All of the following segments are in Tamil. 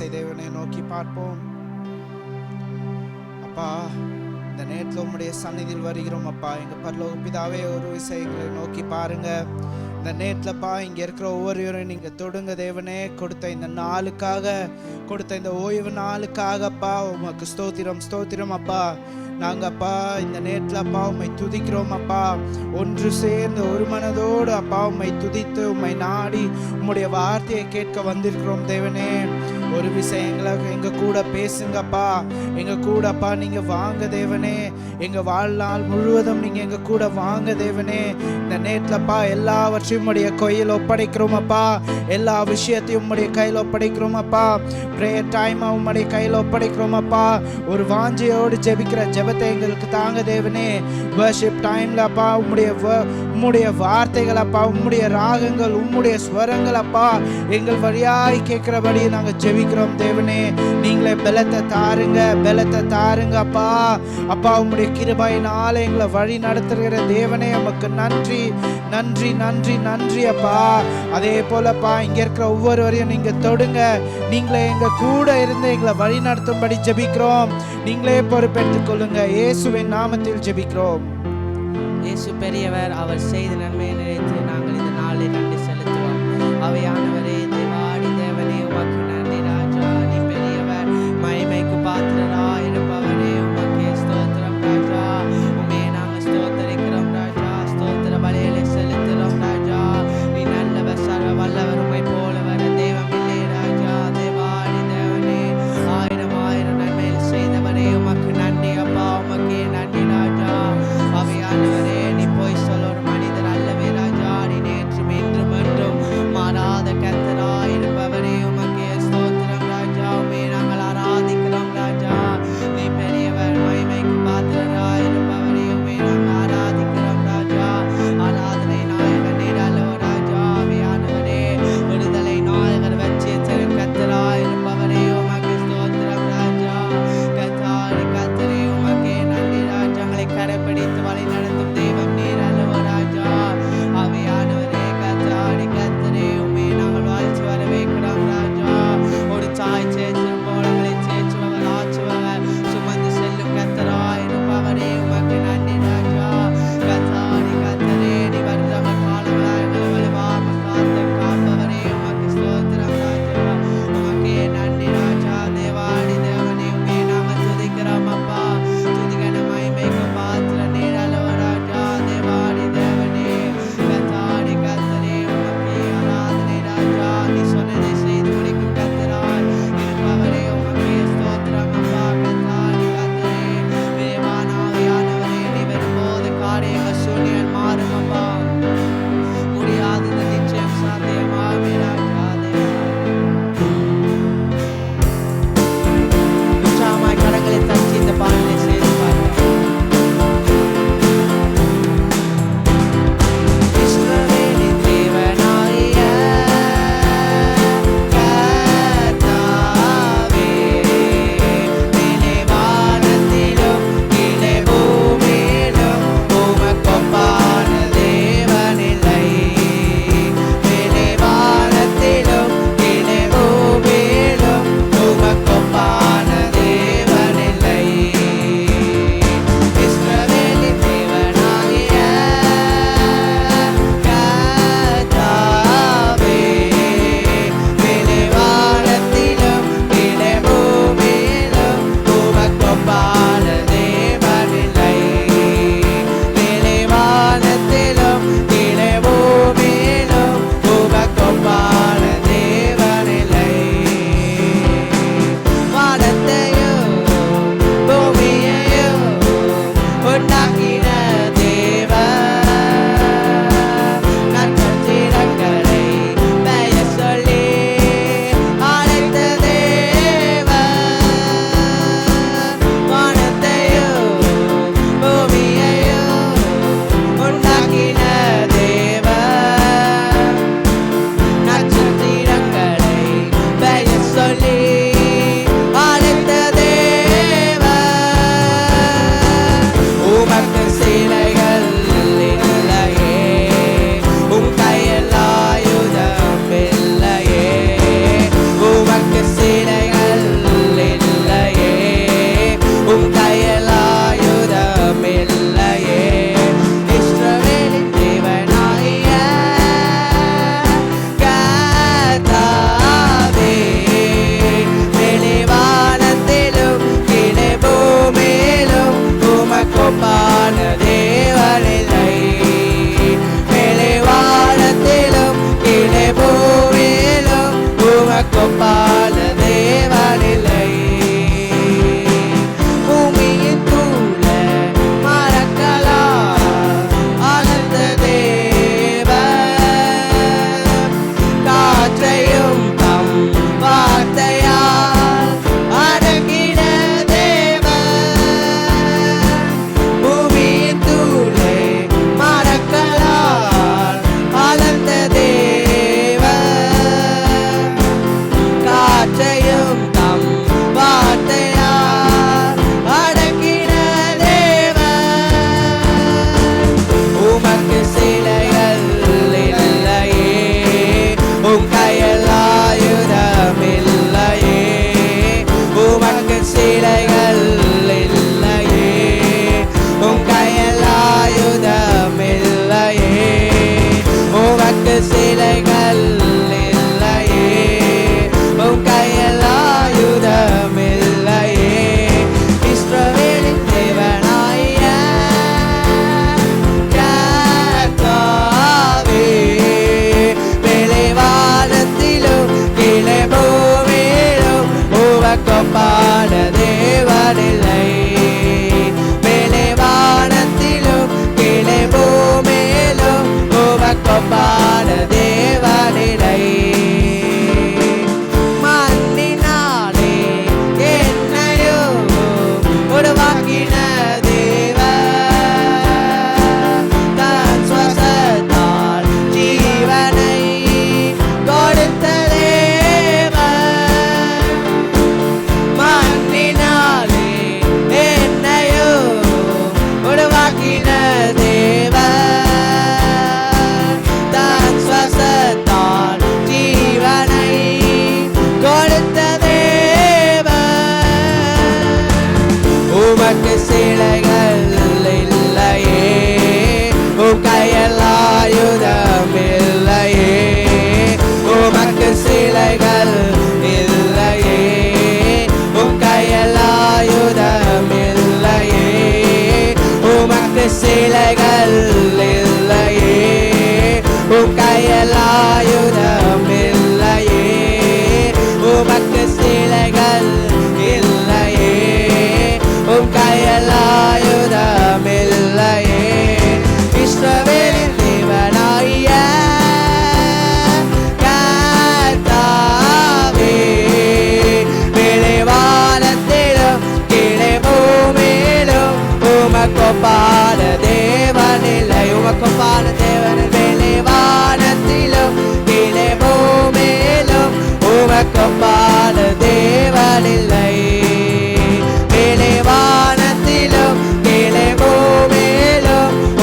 விசை தேவனை நோக்கி பார்ப்போம். அப்பா, இந்த நேரத்தில் உம்முடைய சந்நிதியில் வருகிறோம் அப்பா. எங்க பரலோக பிதாவே, ஒரு விசை எங்களை நோக்கி பாருங்க. இந்த நேரத்துலப்பா இங்க இருக்கிற ஒவ்வொருவரையும் நீங்க தொடுங்க தேவனே. கொடுத்த இந்த நாளுக்காக, கொடுத்த இந்த ஓய்வு நாளுக்காகப்பா உமக்கு ஸ்தோத்திரம், ஸ்தோத்திரம் அப்பா. நாங்க அப்பா இந்த நேரத்தில் அப்பா உம்மை துதிக்கிறோம் அப்பா. ஒன்று சேர்ந்து ஒரு மனதோடு அப்பா உம்மை துதித்து உம்மை நாடி உம்முடைய வார்த்தையை கேட்க வந்திருக்கிறோம் தேவனே. ஒரு விஷயம் எங்க கூட பேசுங்கப்பா, எங்க கூட அப்பா நீங்க வாங்க தேவனே. எங்க வாழ்நாள் முழுவதும் நீங்க எங்க கூட வாங்க தேவனே. இந்த நேரத்துலப்பா எல்லாவற்றையும் உடைய கையில் ஒப்படைக்கிறோம் அப்பா. எல்லா விஷயத்தையும் உம்முடைய கையில் ஒப்படைக்கிறோம் அப்பா. பிரேயர் டைம் உம்முடைய கையில் ஒப்படைக்கிறோம் அப்பா. ஒரு வாஞ்சையோடு ஜெபிக்கிற ஜெபத்தை எங்களுக்கு தாங்க தேவனே. வர்ஷிப் டைம்ல அப்பா உம்முடைய வார்த்தைகள் அப்பா, உம்முடைய ராகங்கள், உம்முடைய ஸ்வரங்கள் அப்பா எங்கள் வழியாய் கேட்கிறபடி நாங்கள் ஜெபிக்கிறோம் தேவனே. நீங்களே பலத்தை தாருங்க, பலத்தை தாருங்க அப்பா. அப்பா உம்முடைய கிருபையினால எங்களை வழி நடத்துகிற தேவனே உமக்கு நன்றி, நன்றி, நன்றி, நன்றி அப்பா. அதே போலப்பா இங்க இருக்கிற ஒவ்வொருவரையும் நீங்க தொடுங்க. நீங்களே எங்க கூட இருந்து எங்களை வழி நடத்தும்படி ஜெபிக்கிறோம். நீங்களே பொறுப்பெடுத்துக் கொள்ளுங்க. இயேசுவின் நாமத்தில் ஜெபிக்கிறோம். இயேசு பெரியவர், அவர் செய்த நன்மையை நினைத்து நாங்கள் இந்த நாளில் நன்றி செலுத்துவோம். அவையானவரே, தேவாடி தேவனே உமக்கு நன்றி ராஜா. நீ பெரியவர், மகிமைக்கு பாத்திரரா இருப்பவரே உமக்கு ஸ்தோத்திரம் ராஜா. உண்மையை நாங்கள் ஸ்தோத்தரிக்கிறோம் ராஜா. ஸ்தோத்திர பலிகளை செலுத்துகிறோம் ராஜா. நீ நல்லவர், சர்வ வல்லவர், உம்மை போலவர் தெய்வம் இல்லை ராஜா. தேவாடி தேவனே, ஆயிரம் ஆயிரம் நன்மையில் செய்தவரே உமக்கு நன்றி அப்பா. உமக்கே நன்றி ராஜா. அவையானவரே, நீ போய் சொல்ல ஒரு மனிதர் அல்லவே ராஜா. உமக்கொப்பான தேவனில்லை. மேலே வானத்திலும் கீழே பூமியிலும் உமக்கொப்பான தேவனில்லை. மண்ணினாலே என்னையும் உருவாக்கின சிலைகள் இல்லையே, உம் கையில் ஆயுதம் இல்லையே. உமக்கு சிலைகள் இல்லையே, உம் கையில் ஆயுதம் இல்லையே. உமக்கு சிலைகள் இல்லையே, உம் கையில் ஆயுதம் இல்லையே. உமக்கு சிலைகள் இல்லையே, உம் கையில் ஆயுதம் இல்லையே. இஸ்ரவேலின் தேவனாகிய கர்த்தாவே, மேலே வானத்திலும் கீழே பூமியிலும் உமக்கொப்பான தேவனில்லை. உமக்கொப்பான தேவனில் மேலே வானத்திலும் கீழே பூமியிலும் உமக்கொப்பான தேவனில்லை.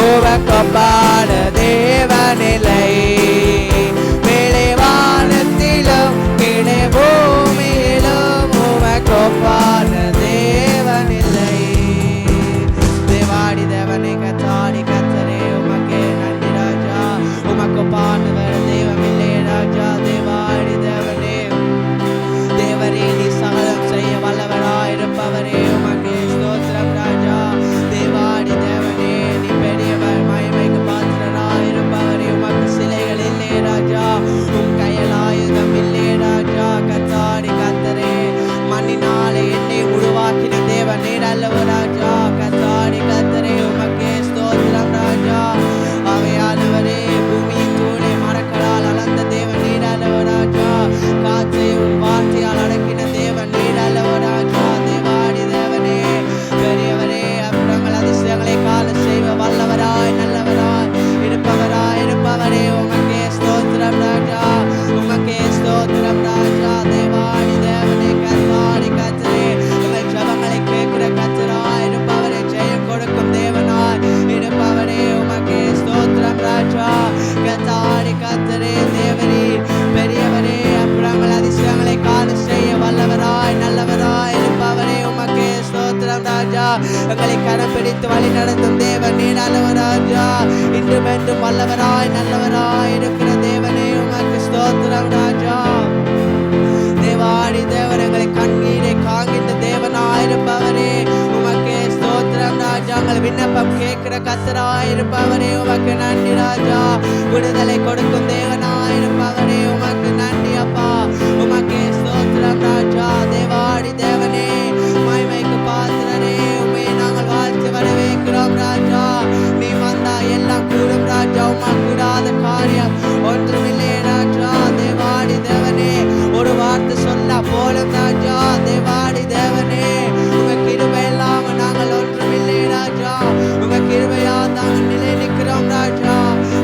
உமக்கொப்பான தேவனில்லை. மேலே வானத்திலும் கீழே பூமியிலும் உமக்கொப்பான தேவனில்லை. தேவாடி தேவனை கத்தாடி கத்தரே உமக்கே நன்றி ராஜா. உமக்கொப்பான வேற தெய்வமில்லை ராஜா. தேவாடி தேவனே, தேவரே நீ சகலம் செய்ய வல்லவராயிருப்பவரே உமக்கே ஸ்தோத்திரம் ராஜா. தேவாடி தேவனே நீ பெரியவர், மகிமைக்கு பாத்திரராயிருப்பவரே உமக்கு சிலைகள் இல்லை ராஜா. உம் கையில் ஆயுதம் இல்லை ராஜா. கத்தாடி கத்தரே, மண்ணினாலே என்னை உருவாக்கின தேவன் நீர் அல்லவோ ராஜா. கத்தாடி கத்தரே உமக்கே ஸ்தோத்திரம் ராஜா. அவையானவரே, பூமியின் தூணை மரக்களால் அளந்த தேவன் நீர் அல்லவோ ராஜா. காற்றை உன் வார்த்தையால் அடக்கின தேவன் நீர் அல்லவோ ராஜா. தேவாடி தேவனே, பெரியவரே, அப்புறங்கள் அதிசயங்களை கால செய்வ வல்லவராய் நல்லவராய் இருப்பவரே உமக்கே ஸ்தோத்திரம் ராஜா. உமக்கே ஸ்தோத்திரம் ராஜா. தேவாடி தேவனே, கத்தாடி கத்தரே, எங்கள் ஜெபங்களை கேட்கிற கத்தராய் இருப்பவரே, ஜெயம் கொடுக்கும் தேவனாய் இருப்பவரே உமக்கே ஸ்தோத்திரம் ராஜா. கத்தாடி கத்தரே, தேவரே பெரியவரே, அப்புறங்கள் அதிசயங்களை கால செய்ய வல்லவராய் நல்லவராய் இருப்பவரே உமக்கே ஸ்தோத்திரம் ராஜா. எங்களை கரம் பிடித்து வழி நடத்தும் தேவன் நீர் அல்லவோ ராஜா. இன்றும் என்றும் வல்லவராய் நல்லவராய் இருக்கிற தேவனே உமக்கு ஸ்தோத்திரம் ராஜா. தேவாடி தேவன் எங்களை கண்ணீரை காண்கின்ற தேவனாயிருப்பவரே உமக்கே ஸ்தோத்திரம் ராஜா. எங்கள் விண்ணப்பம் கேட்கிற கத்தராயிருப்பவரே உமக்கு நன்றி ராஜா. விடுதலை கொடுக்கும் தேவனாயிருப்பவரே உமக்கு நன்றி அப்பா. உமக்கே ஸ்தோத்திரம் ராஜா. தேவாடி தேவனே, மகிமைக்கு பாத்திரரே, உம்மை நாங்கள் வாழ்த்து வரவேற்கிறோம் ராஜா. நீ வந்தா எல்லாம் கூடும் ராஜா. உம்மால் கூடாத காரியம் ஒன்றுமில்லை ராஜா. தேவாடி தேவனே, ஒரு வார்த்தை சொல்ல போலும் ராஜா. தேவாடி தேவனே, உங்க கிருபை இல்லாம நாங்கள் ஒன்றுமில்லை ராஜா. உங்க கிருபையா நாங்கள் நிலை நிற்கிறோம் ராஜா.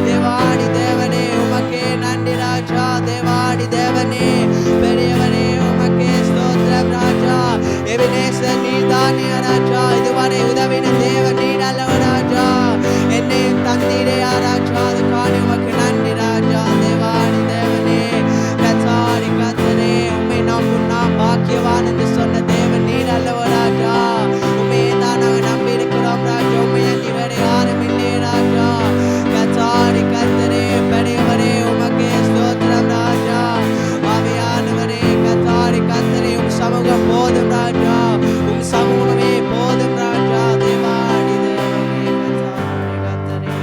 தேவாடி தேவனே, உமக்கே நன்றி ராஜா. தேவாடி தேவனே, பெரியவனே, உமக்கே ஸ்தோத்திரம் ராஜா. எபினேசர் நீர்தானே ராஜா. இதுவரை உதவின தேவன் நீர் அல்லவோ ராஜா. என்னை தந்தீரே ராஜா. அதுக்கான உமக்கு நன்றி ராஜா. தேவாடி தேவனே, கத்தாடி கத்தரே, உம்மை நாம் பாக்கியவான் என்று சொன்ன தேவன் நீர் அல்லவோ ராஜா. உம்மையே தான் நாங்கள் நம்பி இருக்கிறோம் ராஜா. உம்மை அன்றி வேறு யாரும் இல்லை ராஜா. கத்தாடி கத்தரே, பெரியவரே, உமக்கே ஸ்தோத்திரம் ராஜா. ஆவியானவரே, கத்தாடி கத்தரே, உம் சமூகம் போதும் ராஜா. உம் சமூகமே போதும் ராஜா. தேவாடி தேவனே, கத்தாடி கத்தரே.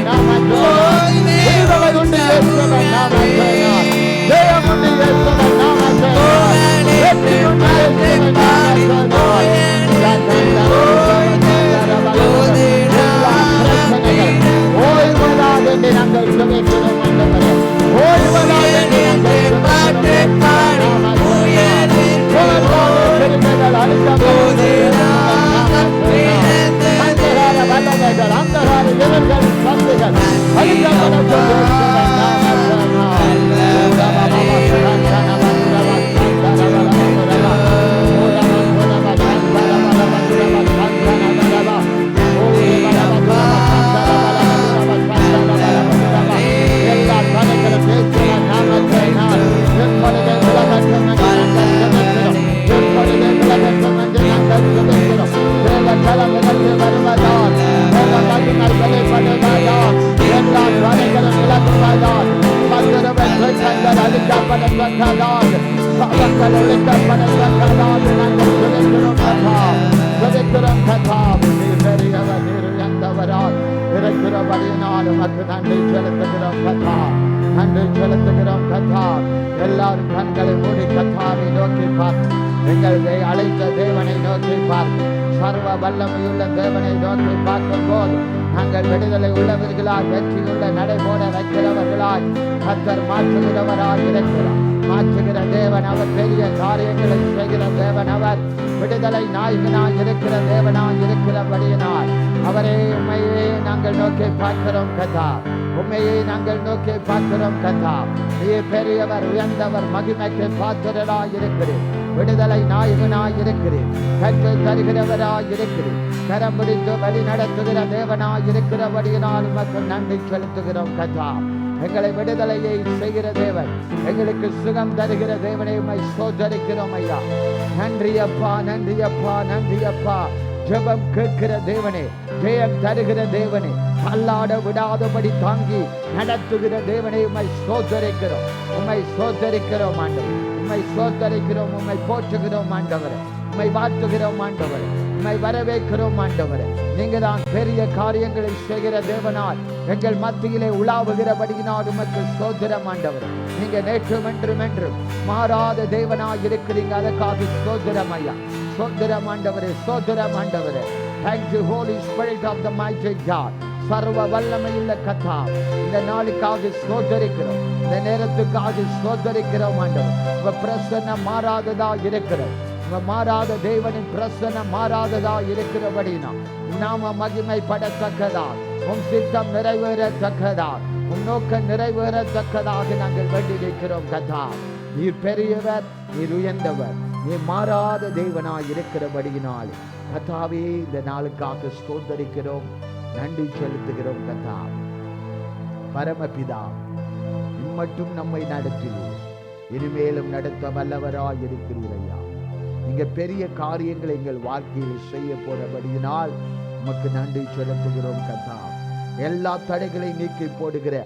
நாமத்தினால் விடுதலை உண்டு இயேசுவின் நாமத்தினால் ஜெயம் உண்டு இயேசுவின் நாமத்தினால் வெற்றி உண்டு இயேசுவின் நாமத்தினால் ஓய்வதாக நாங்கள் சுமைக்கிறோம் ஆண்டவரே ஓய்வதாக எல்லாரும் கண்களை மூடி கத்தாவை நோக்கி பார்த்து எங்களை அழைத்த தேவனை நோக்கி பார்த்து சர்வ வல்லமையுள்ள தேவனை நோக்கி பார்க்கும் போது நாங்கள் விடுதலை உள்ளவர்களாய் வெற்றியுள்ள நடைபோட வைக்கிறவர்களாய் கர்த்தர் மாற்றுகிறவராய் இருக்கிறார். மாற்றுகிற தேவன் அவர், பெரிய காரியங்களை செய்கிற தேவன் அவர், விடுதலை நாயகனாய் இருக்கிற தேவனாய் இருக்கிறபடியினால் அவரே உண்மையே நாங்கள் நோக்கி பார்க்கிறோம் கதா, உண்மையை நாங்கள் நோக்கி பார்க்கிறோம் கதா. நீ பெரியவர், உயர்ந்தவர், மகிமைக்கு பாத்திரராய் இருக்கிறேன், விடுதலை நாயகனாய் இருக்கிறேன், கற்று தருகிறவராய் இருக்கிறேன், கரம் பிடித்து வழி நடத்துகிற தேவனாய் இருக்கிறபடியினால் உமக்கு நன்றி செலுத்துகிறோம் கதா. எங்களை விடுதலையை செய்கிற தேவன், எங்களுக்கு சுகம் தருகிற தேவனை உம்மை ஸ்தோத்திரிக்கிறோம் ஐயா. நன்றி அப்பா, நன்றி அப்பா, நன்றி அப்பா. ஜெபம் கேட்கிற தேவனே, ஜெயம் தருகிற தேவனே, தள்ளாட விடாதபடி தாங்கி நடத்துகிற தேவனை உம்மை ஸ்தோத்திரிக்கிறோம், உம்மை ஸ்தோத்திரிக்கிறோம் ஆண்டவர், உம்மை ஸ்தோத்திரிக்கிறோம், உம்மை போற்றுகிறோம் ஆண்டவரே, உம்மை வாழ்த்துகிறோம் ஆண்டவரே, உம்மை வரவேற்கிறோம் ஆண்டவரே. நீங்க தான் பெரிய காரியங்களை செய்கிற தேவனால் எங்கள் மத்தியிலே உலாவுகிறபடியினால் உமக்கு ஸ்தோத்திரம் ஆண்டவரே. நீங்க நேற்றும் என்றும் என்றும் மாறாத தேவனாய் இருக்கிறீங்க, அதற்காக ஸ்தோத்திரம் ஐயா, ஸ்தோத்திரம் ஆண்டவரே, ஸ்தோத்திரம் ஆண்டவரே. Thank you Holy Spirit of the mighty God. சர்வ வல்லமையுள்ள கர்த்தா, இந்த நாளுக்காக ஸ்தோத்திரிக்கிறோம், இந்த நேரத்துக்காக ஸ்தோத்திரிக்கிறோம் ஆண்டவர். உங்க பிரசன்னம் மாறாததா இருக்கிறோம், உங்க மாறாத தேவனின் பிரசன்னம் மாறாததா இருக்கிறபடினா நாம மகிமைப்படத்தக்கதா, உம் சித்தம் நிறைவேறத்தக்கதா, உம் நோக்கம் நிறைவேறத்தக்கதாக நாங்கள் வேண்டி நிற்கிறோம் கர்த்தா. நீர் பெரியவர், நீர் உயர்ந்தவர், நீர் மாறாத தேவனாய் இருக்கிறபடியினால் கர்த்தாவே இந்த நாளுக்காக ஸ்தோத்திரிக்கிறோம், நன்றி செலுத்துகிறோம் கர்த்தா. பரமபிதா, இம்மட்டும் நம்மை நடத்துவீர், இனிமேலும் நடத்த வல்லவராய் இருக்கிறீர் ஐயா. நீங்க பெரிய காரியங்களை எங்கள் வாழ்க்கையில் செய்ய போறபடியினால் உமக்கு நன்றி செலுத்துகிறோம் கர்த்தா. எல்லா தடைகளை நீக்கி போடுகிற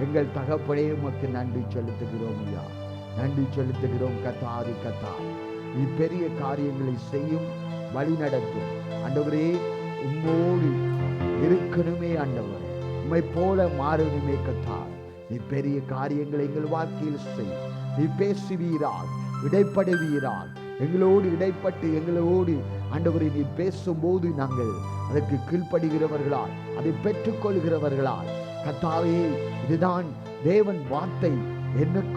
எங்கள் தகப்பனே உமக்கு நன்றி செலுத்துகிறோம் ஐயா, நன்றி செலுத்துகிறோம் கர்த்தாதி கர்த்தா. நீ பெரிய காரியங்களை செய்யும், வழி நடத்தும் ஆண்டவரே. உம்மோடு இருக்கணுமே ஆண்டவரே, உம்மை போல மாறணுமே கர்த்தா. நீ பெரிய காரியங்களை எங்கள் வாழ்க்கையில் செய், நீ பேசுவீரால், இடைப்படுவீரால், எங்களோடு இடைப்பட்டு எங்களோடு ஆண்டவரை நீ பேசும்போது நாங்கள் அதற்கு கீழ்ப்படுகிறவர்களால், அதை பெற்றுக்கொள்கிறவர்களால் கர்த்தாவே, இதுதான் தேவன் வார்த்தை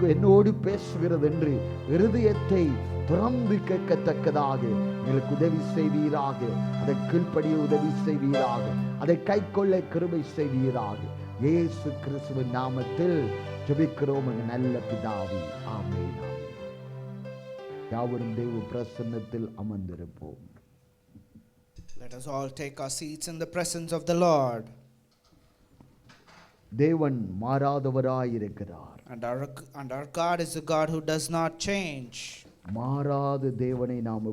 என்னோடு பேசுகிறது என்று இருதயத்தை திறந்து கேட்கத்தக்கதாக எங்களுக்கு உதவி செய்வீராக, அதை கீழ்ப்படிய உதவி செய்வீராக, அதை கைக்கொள்ள கிருபை செய்வீராக. இயேசு கிறிஸ்துவின் நாமத்தில் ஜெபிக்கிறோம் எங்கள் நல்ல பிதாவே, ஆமென். யாவரும் தேவ பிரசன்னத்தில் அமர்ந்திருப்போம். Let us all take our seats in the presence of the Lord. தேவன் மாறாதவராயிருக்கிறார். And our God is a God who does not change. மாறாத தேவனை நாம்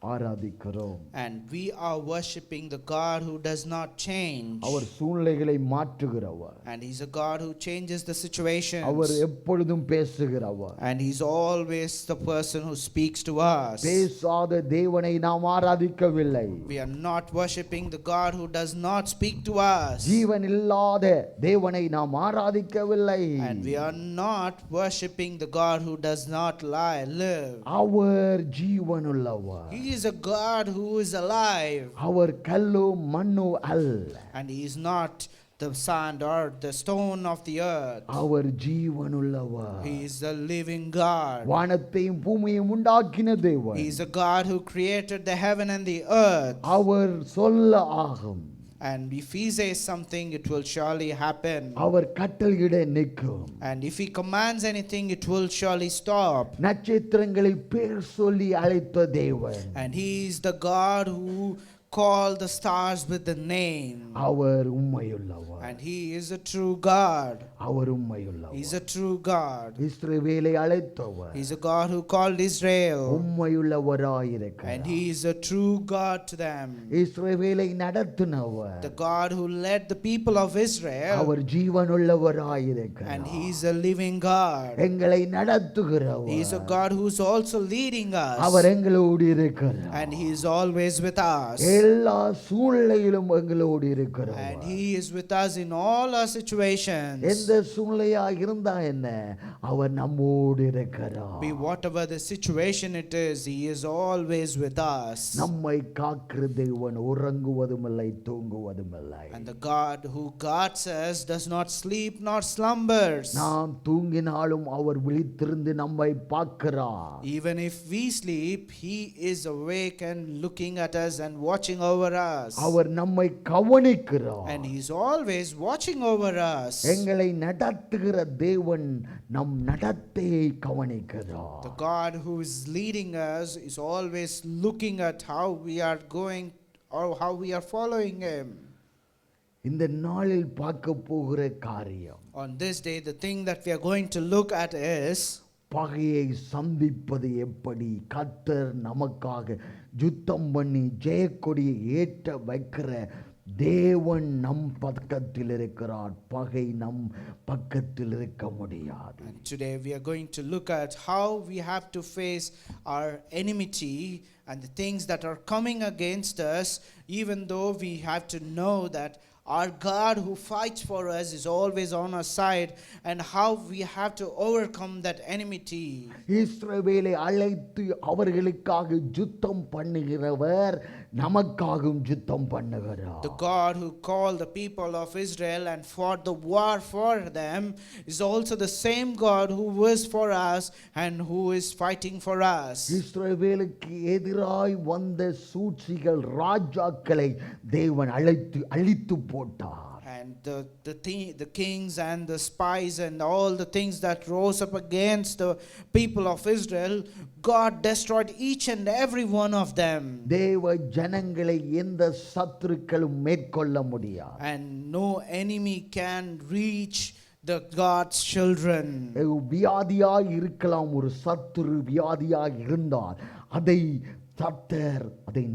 ஆராதிக்கிறோம். And we are worshiping the God who does not change. அவர் சூழ்நிலைகளை மாற்றுகிறவர். And he's a God who changes the situations. அவர் எப்பொழுதும் பேசுகிறவர். And he's always the person who speaks to us. பேசாத தேவனை நாம் ஆராதிக்கவில்லை. We are not worshiping the God who does not speak to us. ஜீவன் இல்லாத தேவனை நாம் ஆராதிக்கவில்லை. And we are not worshiping the God who does not live. Our ஜீவனுள்ளவர். He is a God who is alive. அவர் கல்லு மண்ணு அல்ல. And he is not the sand or the stone of the earth. Our ஜீவனுள்ளவர். He is the living God. வானத்தையும் பூமியையும் உண்டாக்கின தேவன். He is a God who created the heaven and the earth. அவர் சொல்ல ஆகும். And if he says something, it will surely happen. அவர் கட்டளையிட நிற்கும். And if he commands anything, it will surely stop. நட்சத்திரங்களை பேர் சொல்லி அழைத்த தேவன். And he is the God who called the stars with the name. அவர் உண்மையுள்ளவர். And he is a true God. அவர் உண்மையுள்ளவர். He is a true God. இஸ்ரவேலை அழைத்தவர். He is a God who called Israel. உண்மையுள்ளவராயிருக்கிறார். And he is a true God to them. இஸ்ரவேலை நடத்தினவர். The God who led the people of Israel. Our ஜீவனுள்ளவராயிருக்கிறார். And he is a living God. எங்களை நடத்துகிறவர். He is a God who is also leading us. அவர் எங்களோடு இருக்கிறார். And he is always with us. எல்லா சூழ்நிலையிலும் எங்களோடு இருக்கிறார். And he is with us in all our situations. எந்த சூழ்நிலையா இருந்தா என்ன, அவர் நம்மோடு இருக்கிறார். Be whatever the situation it is, he is always with us. நம்மை காக்கிற தேவன் உறங்குவதும் இல்லை தூங்குவதும் இல்லை. And the God who guards us does not sleep nor slumbers. நாம் தூங்கினாலும் அவர் விழித்திருந்து நம்மை பார்க்கிறார். Even if we sleep, he is awake and looking at us and watching over us. அவர் நம்மை கவனிக்கிறார். And he is always watching over us. எங்களை நடத்துகிற தேவன் நம் நடத்தையை கவனிக்கிறார். The God who is leading us is always looking at how we are going or how we are following him. இந்த நாளில் பார்க்க போகிற காரியம், On this day, the thing that we are going to look at is பகையை சந்திப்பது எப்படி. கர்த்தர் நமக்காக யுத்தம் பண்ணி ஜெயக்கொடியை ஏற்ற வைக்கிற தேவன் நம் பக்கத்தில் இருக்கிறார். பகை நம் பக்கத்தில் இருக்க முடியாது. And today we are going to look at how we have to face our enmity and the things that are coming against us, even though we have to know that our God who fights for us is always on our side, and how we have to overcome that enmity. இஸ்ரவேலை அழைத்து அவர்களுக்காக யுத்தம் பண்ணுகிறவர் நமக்காகவும் யுத்தம் பண்ணுகிறார். The God who called the people of Israel and fought the war for them is also the same God who was for us and who is fighting for us. இஸ்ரவேலுக்கு எதிராய் வந்த சூழ்ச்சிகள் ராஜாக்களை தேவன் அழித்து போட்டார். And the kings and the spies and all the things that rose up against the people of Israel, God destroyed each and every one of them. தேவ ஜனங்களை எந்த சத்துருக்களும் மேற்கொள்ள முடியாது. And no enemy can reach the God's children. வியாதியாய் இருக்கலாம், ஒரு சத்துரு வியாதியாய் இருந்தால் அதை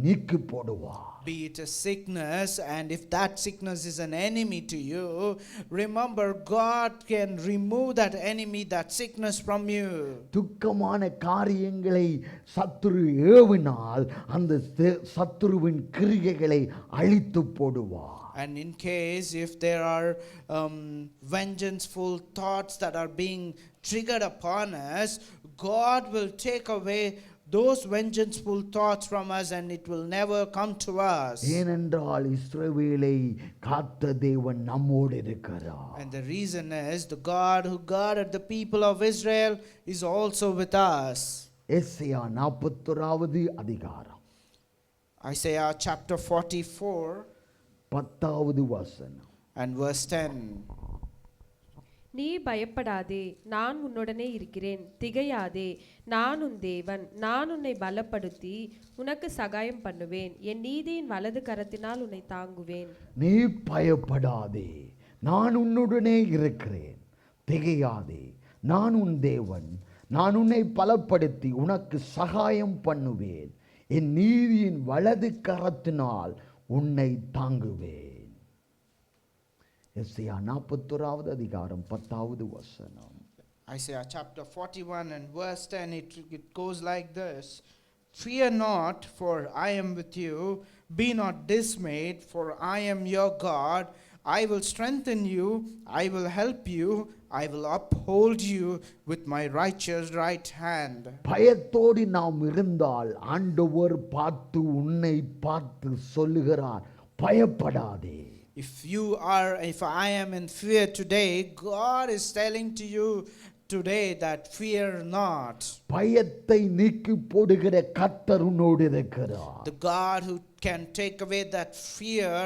நீக்கி போடுவார். Be it a sickness, and if that sickness is an enemy to you, remember God can remove that enemy, that sickness from you. துக்கமான காரியங்களை சத்துரு ஏவினால் அந்த சத்துருவின் கிரியைகளை அழித்து போடுவார். And in case if there are vengeful thoughts that are being triggered upon us, God will take away those vengeful thoughts from us, and it will never come to us. ஏனென்றால் இஸ்ரவேலை காத்த தேவன் நம்மோடு இருக்கிறார். And the reason is the God who guarded the people of Israel is also with us. எசேயா 41வது அதிகாரம் Isaiah chapter 44 10வது வசனம் and verse 10. நீ பயப்படாதே, நான் உன்னுடனே இருக்கிறேன். திகையாதே, நான் உன் தேவன். நான் உன்னை பலப்படுத்தி உனக்கு சகாயம் பண்ணுவேன். என் நீதியின் வலது கரத்தினால் உன்னை தாங்குவேன். நீ பயப்படாதே, நான் உன்னுடனே இருக்கிறேன். திகையாதே, நான் உன் தேவன். நான் உன்னை பலப்படுத்தி உனக்கு சகாயம் பண்ணுவேன். என் நீதியின் வலது கரத்தினால் உன்னை தாங்குவேன். எஸ்ஐயா 41வது அதிகாரம் 10வது வசனம். Isaiah chapter 41 and verse 10, it goes like this. Fear not, for I am with you. Be not dismayed, for I am your God. I will strengthen you. I will help you. I will uphold you with my righteous right hand. பயத்தோடு நாம் இருந்தால் ஆண்டவர் பார்த்து உன்னை பார்த்து சொல்லுகிறார், பயப்படாதே. If I am in fear today, God is telling to you today that fear not. பயத்தை நீக்கி போடுகிற கர்த்தர் உன்னோடு இருக்கிறார். The God who can take away that fear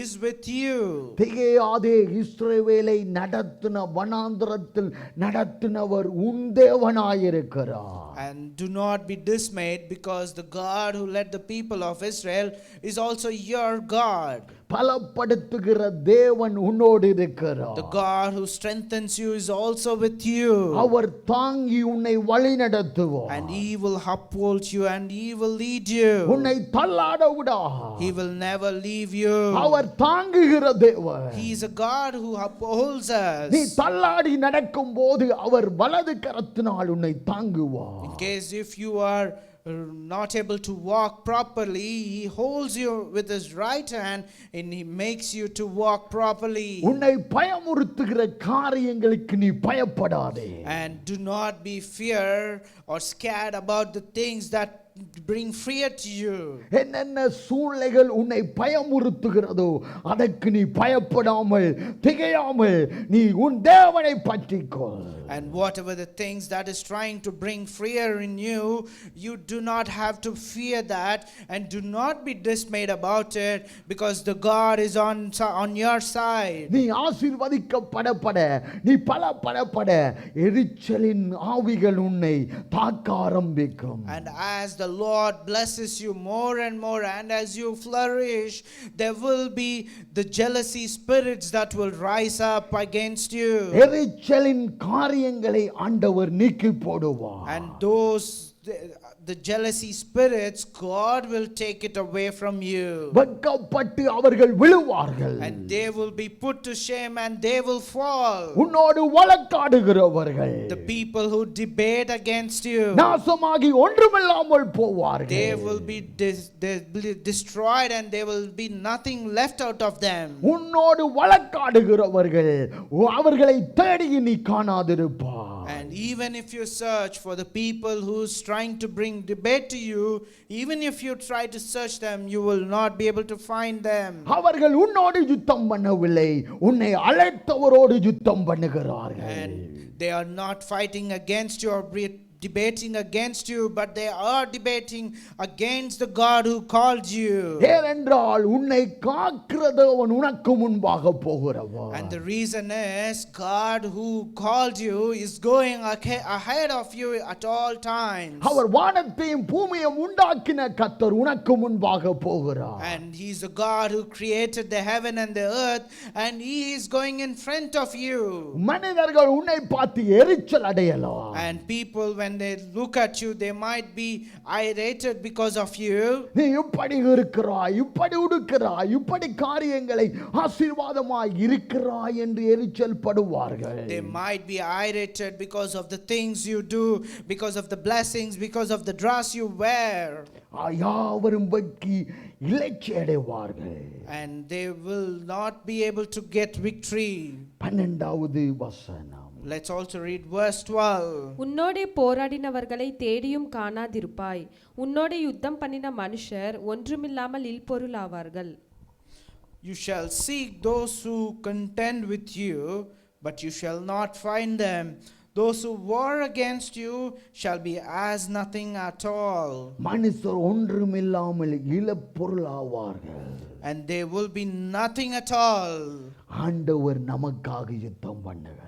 is with you. திகையாதே, இஸ்ரவேலை நடத்தின வனாந்தரத்தில் நடத்தினவர் உன் தேவனாயிருக்கிறார். And do not be dismayed, because the God who led the people of Israel is also your God. பலப்படுத்துகிற தேவன் உன்னோடு இருக்கிறார். The God who strengthens you is also with you. அவர் தாங்கி உன்னை வழி நடத்துவார். And he will uphold you and he will lead you. உன்னை தள்ளாட விடார். He will never leave you. அவர் தாங்குகிற தேவன். He is a God who upholds us. நீ தள்ளாடி நடக்கும்போது அவர் வலது கரத்தினால் உன்னை தாங்குவார். In case if you are not able to walk properly, he holds you with his right hand and he makes you to walk properly. உன்னை பயமுறுத்துகிற காரியங்களுக்கு நீ பயப்படாதே. And do not be fear or scared about the things that bring fear to you. என்னென்ன சூழ்நிலைகள் உன்னை பயமுறுத்துகிறதோ அதற்கு நீ பயப்படாமல் திகையாமல் நீ உன் தேவனை பற்றிக்கொள். And whatever the things that is trying to bring fear in you, you do not have to fear that, and do not be dismayed about it, because the God is on your side. நீ ஆசீர்வதிக்கப்படப்பட நீ பலப்படப்பட எரிச்சலின் ஆவிகள் உன்னை தாக்க ஆரம்பிக்கும். And as the Lord blesses you more and more, and as you flourish, there will be the jealousy spirits that will rise up against you. எரிச்சலின் காரியங்களை ஆண்டவர் நீக்கி போடுவார். And those the jealousy spirits, God will take it away from you. வெட்கப்பட்டு அவர்கள் விழுவார்கள். And they will be put to shame and they will fall. உன்னோடு வழக்காடுகிறவர்கள், The people who debate against you, நாசமாகி ஒன்றுமில்லாமல் போவார்கள். they will be destroyed and there will be nothing left out of them. உன்னோடு வழக்காடுகிறவர்கள் அவர்களை தேடி நீ காணாதிருப்பாய். And even if you search for the people who's trying to bring debate to you, even if you try to search them, you will not be able to find them. அவர்கள் உன்னோடு யுத்தம் பண்ணவில்லை, உன்னை அழைத்தவரோடு யுத்தம் பண்ணுகிறார்கள். And they are not fighting against you or debating against you, but they are debating against the God who called you. ஏனென்றால் உன்னை காக்கிறதவன் உனக்கு முன்பாக போகிறவன். And the reason is God who called you is going ahead of you at all times. அவர் வானத்தையும் பூமியையும் உண்டாக்கின கர்த்தர் உனக்கு முன்பாக போகிறார். And he is a God who created the heaven and the earth, and he is going in front of you. மனிதர்கள் உன்னை பார்த்து எரிச்சல் அடையலாம். And people, when they look at you, they might be irritated because of you. நீ இப்படி இருக்கிறாய், இப்படி உடுக்கிறாய், இப்படி காரியங்களை ஆசீர்வாதமாய் இருக்கிறாய் என்று எரிச்சல் படுவார்கள். They might be irritated because of the things you do, because of the blessings, because of the dress you wear. யாவரும் வெட்கி இளைச்சி அடைவார்கள். And they will not be able to get victory. 12வது வசனம். Let's also read verse 12. உன்னோடே போராடினவர்களை தேடியும் காணாதிருப்பாய். உன்னோடே யுத்தம் பண்ணின மனுஷர் ஒன்றுமில்லாமல் இல்பொருளாவார்கள். You shall seek those who contend with you, but you shall not find them. Those who war against you shall be as nothing at all. மனுஷர் ஒன்றுமில்லாமல் இல்பொருளாவார்கள். And they will be nothing at all. ஆண்டவர் நமக்காக யுத்தம் பண்ணுகிறார்.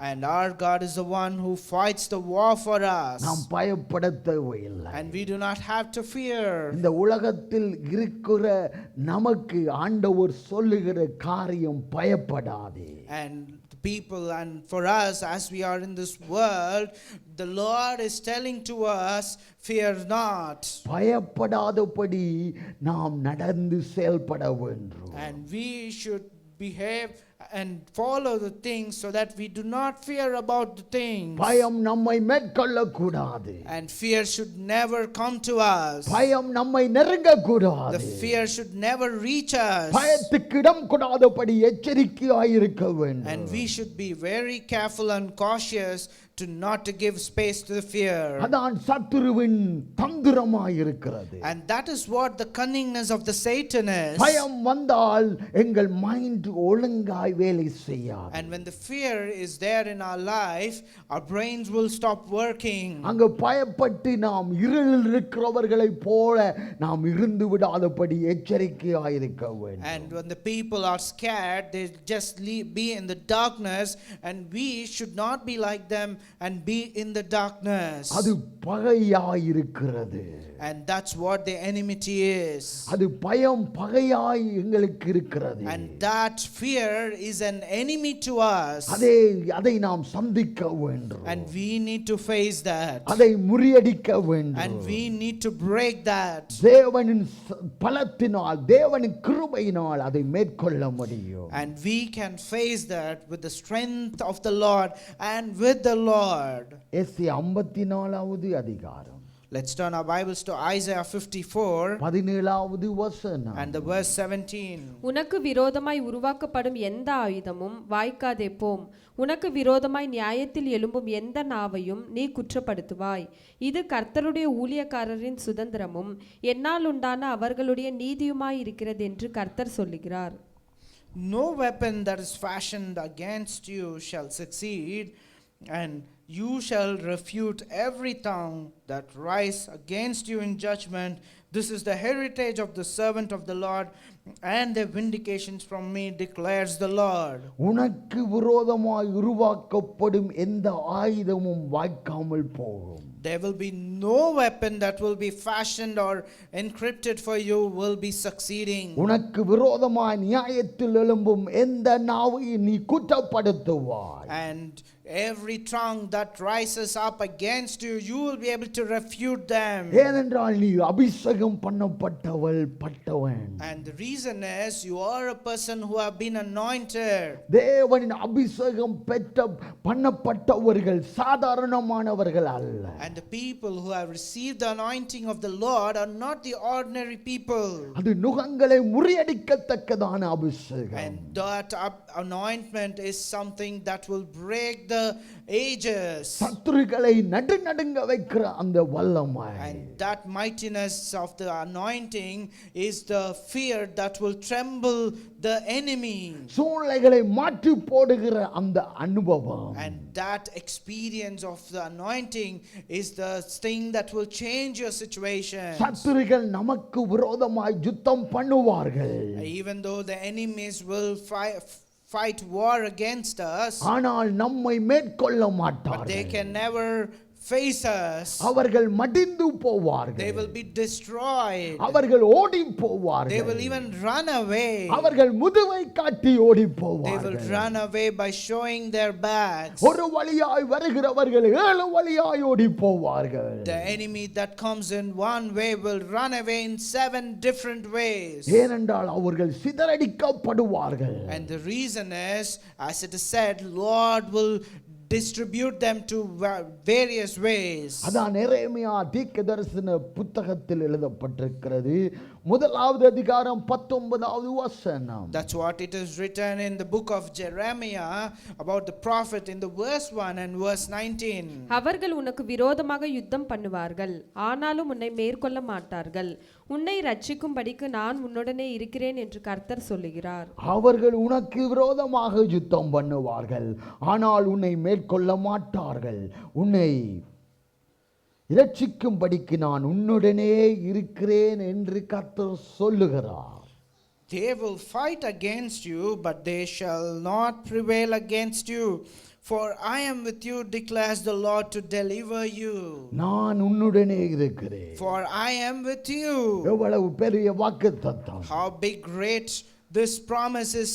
And our God is the one who fights the war for us. நாம் பயப்பட தேவையில்லை. And we do not have to fear. இந்த உலகத்தில் இருக்கிற நமக்கு ஆண்டவர் சொல்லுகிற காரியம் பயப்படாதே. And people, and for us as we are in this world, the Lord is telling to us, fear not. பயப்படாதபடி நாம் நடந்து செயல்பட வேண்டும். And we should behave and follow the things so that we do not fear about the things. பயம் நம்மை மேற்கொள்ள கூடாது. And fear should never come to us. பயம் நம்மை நெருங்க கூடாது. The fear should never reach us. பயத்துக்கு இடம் கொடாதபடி எச்சரிக்கையாய் இருக்க வேண்டும். And we should be very careful and cautious to not to give space to the fear. அதான் சத்துருவின் தந்திரமாய் இருக்கிறது. And that is what the cunningness of the Satan is. பயம் வந்தால் எங்கள் மைண்ட் ஒழுங்காய் வேலை செய்யாது. And when the fear is there in our life, our brains will stop working. அங்க பயப்பட்டு நாம் இருளில் இருக்கிறவர்களைப் போல நாம் இருந்து விடாதபடி எச்சரிக்கையாய் இருக்க வேண்டும். And when the people are scared, they just be in the darkness, and we should not be like them and be in the darkness. அது பகையாய் இருக்கிறது. And that's what the enmity is. அது பயம் பகையாய் எங்களுக்கு இருக்கிறது. And that fear is an enemy to us. அதை நாம் சந்திக்க வேண்டும். And we need to face that. அதை முறியடிக்க வேண்டும். And we need to break that. தேவனின் பலத்தினால் தேவனின் கிருபையினால் அதை மேற்கொள்ள முடியும். And we can face that with the strength of the Lord and with the Lord. எஸ்ஐயா 54வது அதிகாரம். Let's turn our Bibles to Isaiah 54 17வது வசனம். and the verse 17. உனக்கு விரோதமாய் உருவாக்கப்படும் எந்த ஆயுதமும் வாய்க்காதே போம். உனக்கு விரோதமாய் நியாயத்தில் எழும்பும் எந்த நாவையும் நீ குற்றப்படுத்துவாய். இது கர்த்தருடைய ஊழியக்காரரின் சுதந்திரமும் என்னால் உண்டான அவர்களுடைய நீதியுமாய் இருக்கிறது என்று கர்த்தர் சொல்லுகிறார். No weapon that is fashioned against you shall succeed, and you shall refute every tongue that rise against you in judgment. This is the heritage of the servant of the Lord, and their vindications from me, declares the Lord. உனக்கு விரோதமாய் உருவாக்கப்படும் எந்த ஆயுதமும் வாய்க்காமல் போகும். There will be no weapon that will be fashioned or encrypted for you will be succeeding. உனக்கு விரோதமாய் நியாயத்தில் எழும்பும் எந்த நாவையும் நீ குற்றப்படுத்துவாய். And every tongue that rises up against you, you will be able to refute them. ஏனென்றால் நீ அபிஷேகம் பண்ணப்பட்டவள் பட்டவன். And the reason is you are a person who have been anointed. தேவனின் அபிஷேகம் பண்ணப்பட்டவர்கள் சாதாரணமானவர்கள் அல்ல. And the people who have received the anointing of the Lord are not the ordinary people. அது நுகங்களை முறியடிக்கத்தக்கதான அபிஷேகம். And that anointment is something that will break the ages. சத்துருக்களை நடுநடுங்க வைக்கிற அந்த வல்லமை. And that mightiness of the anointing is the fear that will tremble the enemy. சூழ்நிலைகளை மாற்றி போடுகிற அந்த அனுபவம். And that experience of the anointing is the thing that will change your situation. சத்துருக்கள் நமக்கு விரோதமாய் யுத்தம் பண்ணுவார்கள். Even though the enemies will fight war against us, ஆனால் நம்மை மேற்கொள்ள but மாட்டார்கள். they can never face us. அவர்கள் மடிந்து போவார்கள். They will be destroyed. அவர்கள் ஓடி They போவார்கள். will even run away. அவர்கள் முதுவை காட்டி ஓடி They will போவார்கள். run away by showing their backs. ஒரு வழியாய் வருகிறவர்கள் 7 வழியாய் ஓடி போவார்கள். The enemy that comes in one way will run away in 7 different ways. ஏனென்றால் அவர்கள் சிதறடிக்கப்படுவார்கள். And the reason is, as it is said, Lord will distribute them to various ways. அதான் எரேமியா தீர்க்கதரிசன புத்தகத்தில் எழுதப்பட்டிருக்கிறது. முதலாவது அதிகாரம் 19வது வசனம். That's what it is written in the book of Jeremiah about the prophet in the verse 1 and verse 19. அவர்கள் உனக்கு விரோதமாக யுத்தம் பண்ணுவார்கள், ஆனாலும் உன்னை மேற்கொள்ள மாட்டார்கள். உன்னை ரட்சிக்கும்படிக்கு நான் உன்னுடனே இருக்கிறேன் என்று கர்த்தர் சொல்லுகிறார். அவர்கள் உனக்கு விரோதமாக யுத்தம் பண்ணுவார்கள், ஆனால் உன்னை மேற்கொள்ள மாட்டார்கள். உன்னை இரட்சிக்கும்படிக்கு நான் உன்னுடனே இருக்கிறேன் என்று கர்த்தர் சொல்லுகிறார். They will fight against you, but they shall not prevail against you. For I am with you, declares the Lord, to deliver you. நான் உன்னுடனே இருக்கிறேன். For I am with you. எவ்வளவு பெரிய வாக்குத்தத்தம். How big, great this promise is.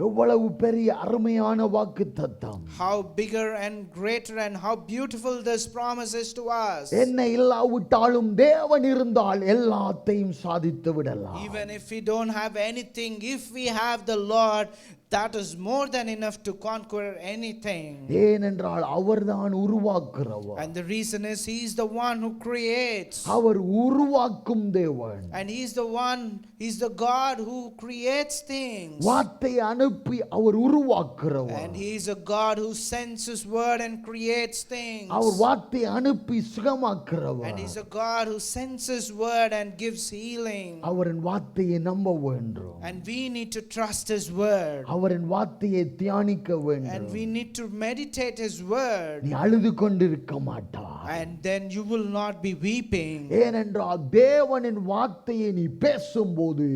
எவ்வளவு பெரிய அருமையான வாக்குத்தத்தம். How bigger and greater and how beautiful this promise is to us. என்ன இல்லாவிட்டாலும் தேவன் இருந்தால் எல்லாத்தையும் சாதித்து விடலாம். Even if we don't have anything, if we have the Lord, that is more than enough to conquer anything. ஏனென்றால் அவர்தான் உருவாக்குறவர். And the reason is he is the one who creates. அவர் உருவாக்கும் தேவன். And he is the one, he is the God who creates things. வார்த்தை அனுப்பி அவர் உருவாக்குறவர். And he is a God who sends his word and creates things. அவர் வார்த்தை அனுப்பி சுகமாக்குறவர். And he is a God who sends his word and gives healing. அவரின் வார்த்தையை நம்ப வேண்டும். And we need to trust his word. அவரின் வார்த்தையை தியானிக்க வேண்டும். And we need to meditate his word. நீ அழுது கொண்டிருக்க மாட்டாய். And then you will not be weeping. ஏனென்றால் தேவனின் வார்த்தையை நீ பேசும்போது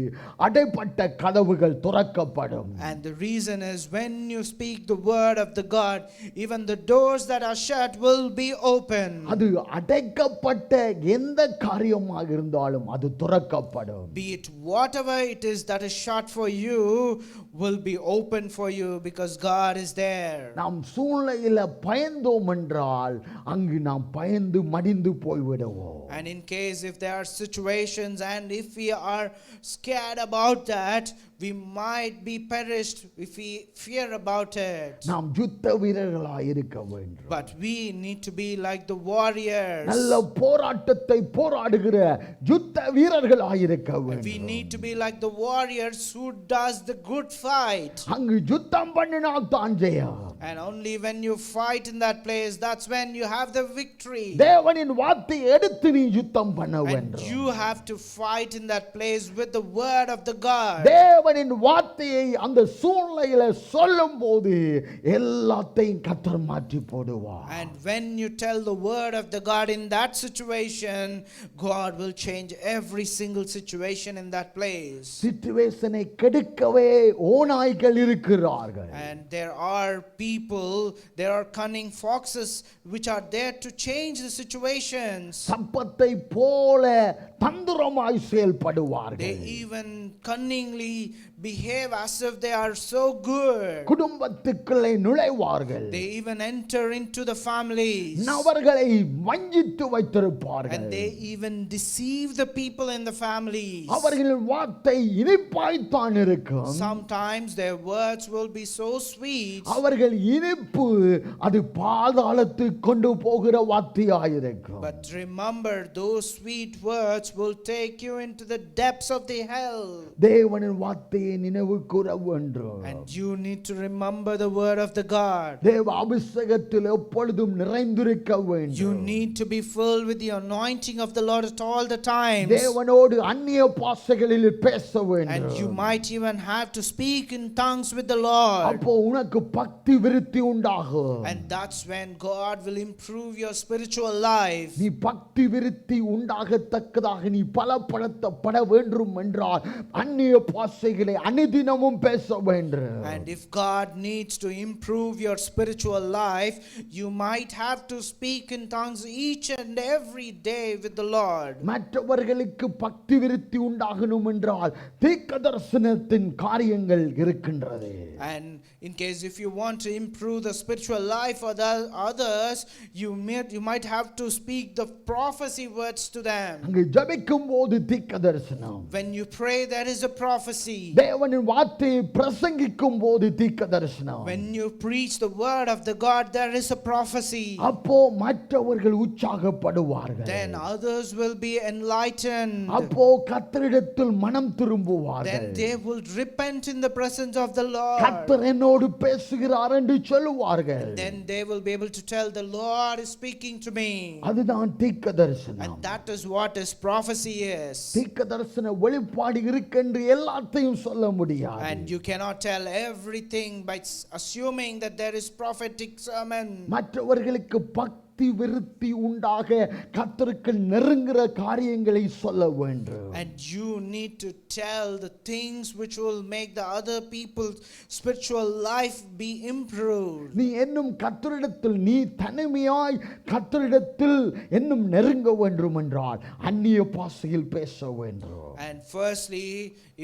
அடைப்பட்ட கதவுகள் திறக்கப்படும். And the reason is when you speak the word of the God, even the doors that are shut will be open. அது அடைக்கப்பட்ட எந்த காரியமாக இருந்தாலும் அது திறக்கப்படும். Be it whatever it is that is shut for you will be open for you because God is there. நாம் சூழ்நிலையில பயந்தோம் என்றால் அங்கு நாம் பயந்து மடிந்து போய்விடுவோம். And in case if there are situations and if we are scared about that, we might be perished if we fear about it. நாம் யுத்த வீரர்களாய் இருக்க வேண்டும். But we need to be like the warriors. நல்ல போராட்டத்தை போராடுகிற யுத்த வீரர்களாய் இருக்க வேண்டும். We need to be like the warriors who does the good fight. அங்கு யுத்தம் பண்ணினால் தான் ஜெயம். And only when you fight in that place, that's when you have the victory. தேவனின் வார்த்தையை எடுத்து நீ யுத்தம் பண்ண And வேண்டும். you have to fight in that place with the word of the God. தேவனின் வார்த்தையை அந்த சூழ்நிலையில சொல்லும்போது எல்லாத்தையும் கர்த்தர் மாற்றி போடுவார். And when you tell the word of the God in that situation, God will change every single situation in that place. சிச்சுவேஷனை கெடுக்கவே ஓநாய்கள் இருக்கிறார்கள். And there are people, there are cunning foxes which are there to change the situations. சப்பத்தை போல தந்திரமாய் செயல்படுவார்கள். They even cunningly behave as if they are so good. குடும்பத்துக்குள்ளே நுழைவார்கள். They even enter into the families. அவர்களை வஞ்சித்து வைத்திருப்பார்கள். And they even deceive the people in the families. அவர்களின் வார்த்தை இனிப்பாய்த்தான் இருக்கும். Sometimes their words will be so sweet. அவர்கள் இனிப்பு அது பாதாளத்துக்கு கொண்டு போகிற வார்த்தையாயிருக்கும். But remember, those sweet words will take you into the depths of the hell. தேவனின் வார்த்தையை நினைவு கூற வேண்டும். And you need to remember the word of the God. தேவ அபிஷேகத்தில் எப்பொழுதும் நிறைந்திருக்க வேண்டும். You need to be filled with the anointing of the Lord at all the times. தேவனோடு அந்நிய பாஷைகளில் பேச வேண்டும். And you might even have to speak in tongues with the Lord. அப்போ உனக்கு பக்தி விருத்தி உண்டாகும். And that's when God will improve your spiritual life. நீ பக்தி விருத்தி உண்டாகத்தக்கதாக நீ பலப்படுத்தப்பட வேண்டும் என்றால் அந்நிய பாஷைகளை அனுதினமும் பேச வேண்டும். And if God needs to improve your spiritual life, you might have to speak in tongues each and every day with the Lord. மற்றவர்களுக்கு பக்தி விருத்தி உண்டாகணும் என்றால் தீர்க்கதரிசனத்தின் காரியங்கள் இருக்கின்றது. And in case if you want to improve the spiritual life for the others, you might have to speak the prophecy words to them. அங்கு ஜெபிக்கும் போது தீர்க்கதரிசனம். When you pray, there is a prophecy. தேவனின் வார்த்தையை பிரசங்கிக்கும் போது தீர்க்கதரிசனம். When you preach the word of the God, there is a prophecy. அப்போ மற்றவர்கள் உற்சாகப்படுவார்கள். Then others will be enlightened. அப்போ கர்த்தரிடத்தில் மனம் திரும்புவார்கள். Then they will repent in the presence of the Lord. கர்த்தர் என்னோடு பேசுகிறார் என்று சொல்லுவார்கள். Then they will be able to tell the Lord is speaking to me. அதுதான் தீர்க்கதரிசனம். And that is what his prophecy is. தீர்க்கதரிசன வெளிப்பாடு இருக்கென்று எல்லாத்தையும் சொல்ல முடியாது. And you cannot tell everything by assuming that there is prophetic sermon. மற்றவர்களுக்கு பக்தி பக்தி விருத்தி உண்டாக கர்த்தருக்கு நெருங்குற காரியங்களை சொல்ல வேண்டும். And you need to tell the things which will make the other people's spiritual life be improved. நீ என்னும் கர்த்தரிடத்தில் நீ தனிமையாய் கர்த்தரிடத்தில் என்னும் நெருங்க வேண்டும் என்றால் அந்நிய பாஷையில் பேச வேண்டும். And firstly,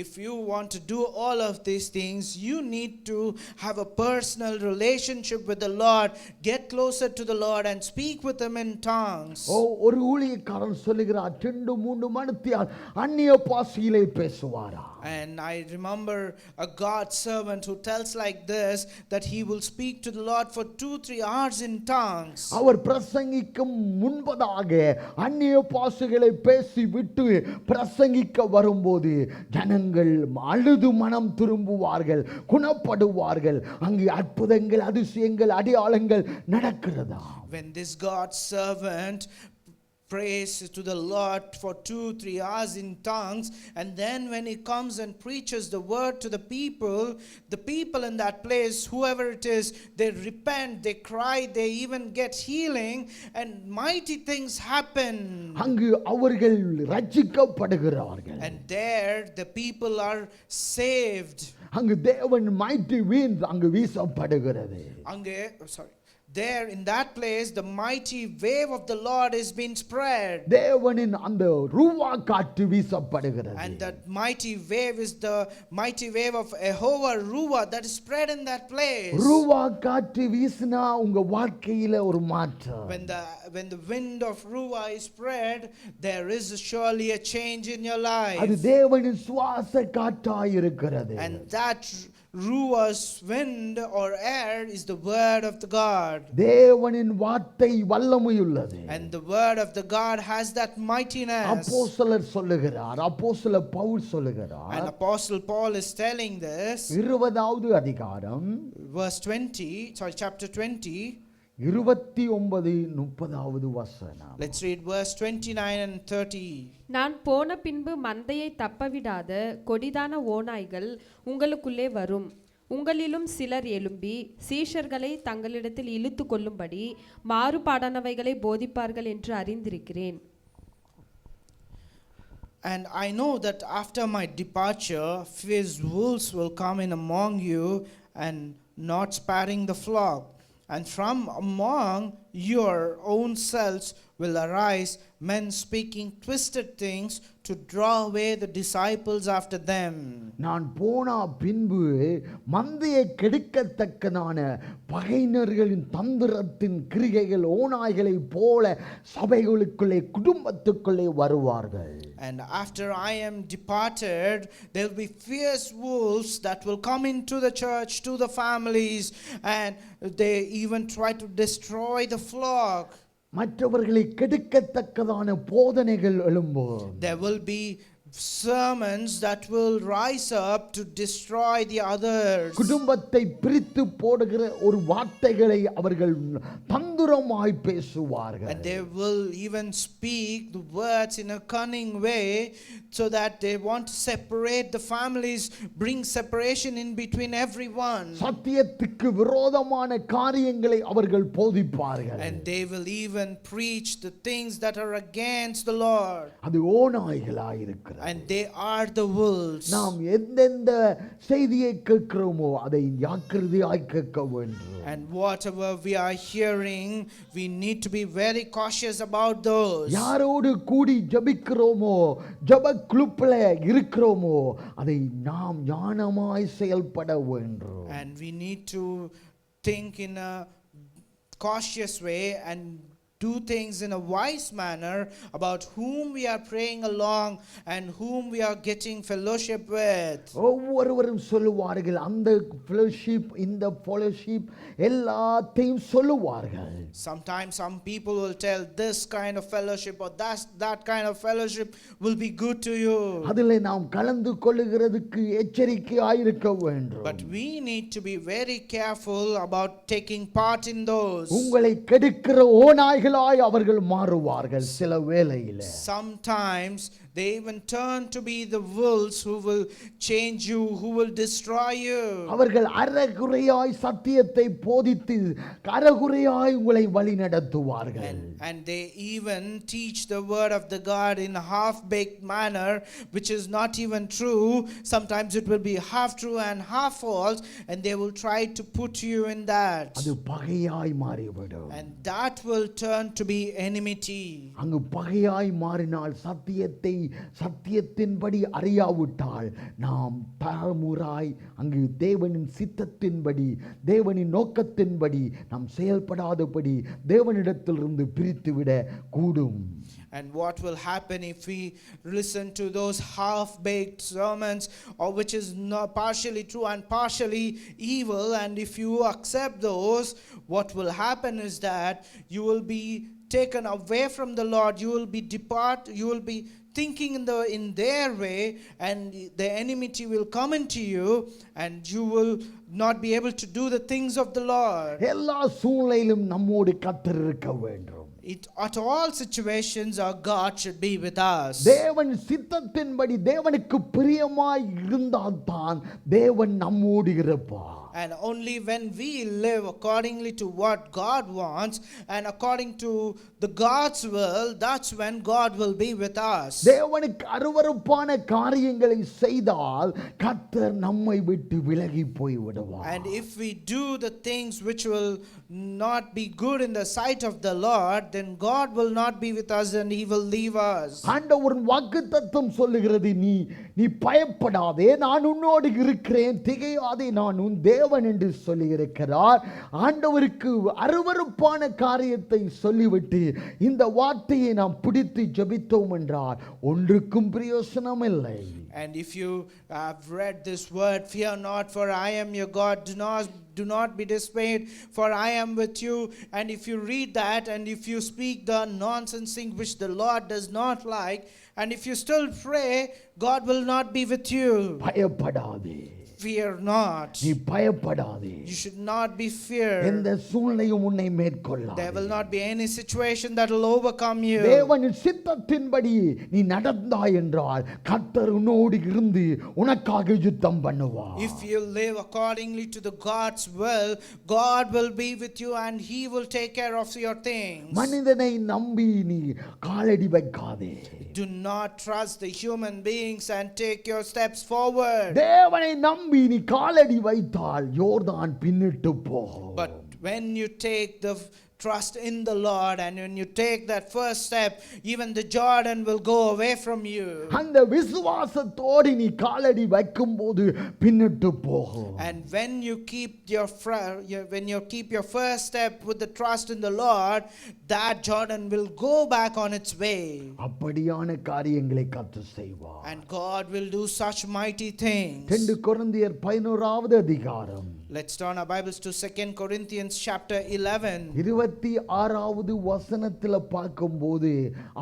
if you want to do all of these things, you need to have a personal relationship with the Lord. Get closer to the Lord and speak with him in tongues. ஒரு ஊழியக்காரன் சொல்லுகிறார் 2-3 மணித்தியால் அந்நிய பாஷையிலே பேசுவாரா. And I remember a God servant who tells like this, that he will speak to the Lord for 2-3 hours in tongues. அவர் பிரசங்கிக்கும் முன்பதாக அந்நிய பாஷைகளை பேசி விட்டு பிரசங்கிக்க வரும்போது ஜனங்கள் அழுது மனம் திரும்புவார்கள், குணப்படுவார்கள். அங்கே அற்புதங்கள், அதிசயங்கள், அடையாளங்கள் நடக்கிறதா. When this God servant prays to the Lord for 2-3 hours in tongues, and then when he comes and preaches the word to the people in that place, whoever it is, they repent, they cry, they even get healing, and mighty things happen. அங்கு அவர்கள் ரட்சிக்கப்படுகிறார்கள். And there the people are saved. அங்கு தேவன் mighty winds அங்கு வீசப்படுகிறது. There in that place the mighty wave of the Lord is being spread. தேவனின் அந்த ரூவா காற்று வீசப்படுகிறது. And that mighty wave is the mighty wave of Jehovah Ruah that is spread in that place. ரூவா காற்று வீசினா உங்க வாழ்க்கையில ஒரு மாற்றம். When the wind of Ruah is spread, there is surely a change in your life. அது தேவனின் சுவாச காற்றாய் இருக்கிறது. And that Ruah's wind or air is the word of the God. தேவனின் வார்த்தை வல்லமையுள்ளது. And the word of the God has that mightiness. அப்போஸ்தலர் சொல்லுகிறார், அப்போஸ்தலர் பவுல் சொல்லுகிறார். And Apostle Paul is telling this. 20வது அதிகாரம் chapter 20. 29-30வது வசனம். Let's read verse 29 and 30. நான் போன பின்பு மந்தையை தப்பவிடாத கொடிதான ஓநாய்கள் உங்களுக்குள்ளே வரும். உங்களிலும் சிலர் எழும்பி சீஷர்களை தங்களிடத்தில் இழுத்து கொள்ளும்படி மாறுபாடானவைகளை போதிப்பார்கள் என்று அறிந்திருக்கிறேன். And I know that after my departure fierce wolves will come in among you, and not sparing the flock. And from among your own selves will arise men speaking twisted things to draw away the disciples after them. நான் போனா பின்பு மந்தையை கெடுக்கத்தக்கதான பகைஞர்களின் தந்திரத்தின் கிரியைகள் ஓநாய்களை போல சபைகளுக்குள்ளே குடும்பத்துக்குள்ளே வருவார்கள். And after I am departed, there will be fierce wolves that will come into the church, to the families, and they even try to destroy the flock. மற்றவர்களை கெடுக்கத்தக்கதான போதனைகள் எழும்பும். There will be sermons that will rise up to destroy the others. குடும்பத்தை பிரித்து போடுகிற ஒரு வார்த்தைகளை அவர்கள் தந்திரமாய் பேசுவார்கள். And they will even speak the words in a cunning way, so that they want to separate the families, bring separation in between everyone. சத்தியத்துக்கு விரோதமான காரியங்களை அவர்கள் போதிப்பார்கள். And they will even preach the things that are against the Lord. அது ஓநாய்களாய் இருக்கிறது. And they are the wolves. நாம் எந்தெந்த செய்தியை கேட்கிறோமோ அதை ஜாக்கிரதையாய் கேட்க வேண்டும். And whatever we are hearing, we need to be very cautious about those. யாரோடு கூடி ஜெபிக்கிறோமோ, ஜெப குழுப்பில் இருக்கிறோமோ அதை நாம் ஞானமாய் செயல்பட வேண்டும். And we need to think in a cautious way and do things in a wise manner about whom we are praying along and whom we are getting fellowship with. ஒவ்வொருவரும் சொல்லுவார்கள் அந்த fellowship, இந்த fellowship எல்லாத்தையும் சொல்லுவார்கள். Sometimes some people will tell this kind of fellowship or that kind of fellowship will be good to you. அதிலே நாம் கலந்து கொள்ளுகிறதுக்கு எச்சரிக்கையாய் இருக்க வேண்டும். But we need to be very careful about taking part in those. உங்களை கெடுக்கிற ஓநாய்களாய் அவர்கள் மாறுவார்கள் சில வேளையிலே. Sometimes They even turn to be the wolves who will change you, who will destroy you. அவர்கள் அரைகுறையாய் சத்தியத்தை போதித்து அரைகுறையாய் உங்களை வழி நடத்துவார்கள். And they even teach the word of the God in a half-baked manner, which is not even true. Sometimes it will be half true and half false, and they will try to put you in that. அது பகையாய் மாறிவிடும். And that will turn to be enmity. அங்கு பகையாய் மாறினால் சத்தியத்தின்படி அறியாவிட்டால் நாம் தரமுறாய் அங்கு தேவனின் சித்தத்தின்படி தேவனின் நோக்கத்தின்படி நாம் செயல்படாதபடி தேவனிடத்திலிருந்து பிரித்துவிட கூடும். And what will happen if we listen to those half-baked sermons, or which is not partially true and partially evil, and if you accept those, what will happen is that you will be taken away from the Lord. You will be you will be thinking in their way, and the enmity will come into you, and you will not be able to do the things of the Lord. எல்லா சூழ்நிலையிலும் நம்மோடு கர்த்தர் இருக்க வேண்டும். At all situations our God should be with us. தேவன் சித்தத்தின்படி தேவனுக்கு பிரியமாய் இருந்தால்தான் தேவன் நம்மோடு இருப்பார். And only when we live accordingly to what God wants and according to the God's will, that's when God will be with us. தேவனுக்கு அருவருப்பான காரியங்களை செய்தால் கர்த்தர் நம்மை விட்டு விலகி போய் விடுவார். And if we do the things which will not be good in the sight of the Lord, then God will not be with us and he will leave us. ஆண்டவரின் வாக்குத்தத்தம் சொல்லுகிறது, நீ பயப்படாதே, நான் உன்னோடு இருக்கிறேன், திகையாதே, நான் உன் தேவன் என்று சொல்லி இருக்கிறார். ஆண்டவருக்கு அருவருப்பான காரியத்தை சொல்லிவிட்டு இந்த வார்த்தையை நாம் பிடித்து ஜெபித்தோம் என்றால் ஒன்றுக்கும் பிரயோசனம் இல்லை. And if you have read this word, fear not, for I am your God, do not be dismayed, for I am with you. And if you read that, and if you speak the nonsense thing which the Lord does not like, and if you still pray, God will not be with you. பயப்படாதே, fear not. நீ பயப்படாதே. You should not be feared. எந்த சூழ்நிலையும் உன்னை மேற்கொள்ளாது. There will not be any situation that will overcome you. தேவனின் சித்தத்தின்படி நீ நடந்தாய் என்றால் கர்த்தர் உன்னோடு இருந்து உனக்காக யுத்தம் பண்ணுவார். If you live accordingly to the God's will, God will be with you and he will take care of your things. மனிதனை நம்பி நீ காலடி வைக்காதே. Do not trust the human beings and take your steps forward. தேவனை நம்பி நீ காலடி வைத்தால் யோர்தான் பின்னிட்டு போகும். But when you take the trust in the Lord and when you take that first step, even the Jordan will go away from you. அந்த விசுவாசத்தோடு நீ காலடி வைக்கும்போது பின்னிட்டு போகும். And when you keep your first step with the trust in the Lord, that Jordan will go back on its way. அப்படியான காரியங்களை கர்த்தர் செய்வார். And God will do such mighty things. 2 கொரிந்தியர் 11வது அதிகாரம். Let's turn our Bibles to 2 Corinthians chapter 11. 26வது வசனத்துல பார்க்கும்போது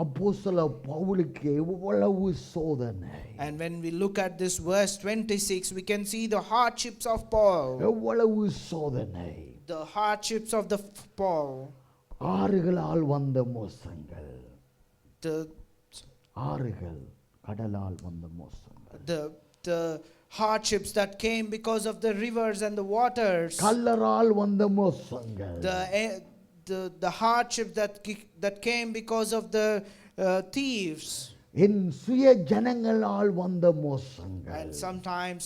அப்போஸ்தலர் பவுலுக்கு எவ்வளவு சோதனை. And when we look at this verse 26, we can see the hardships of Paul. எவ்வளவு சோதனை. The hardships of the Paul. ஆறுகளால் வந்த மோசங்கள். ஆறுகள் கடலால் வந்த மோசங்கள். The hardships that came because of the rivers and the waters. கல்லறால் வந்த மோசங்கள். The hardship that came because of the thieves. என் சுய ஜனங்களால் வந்த மோசங்கள். And sometimes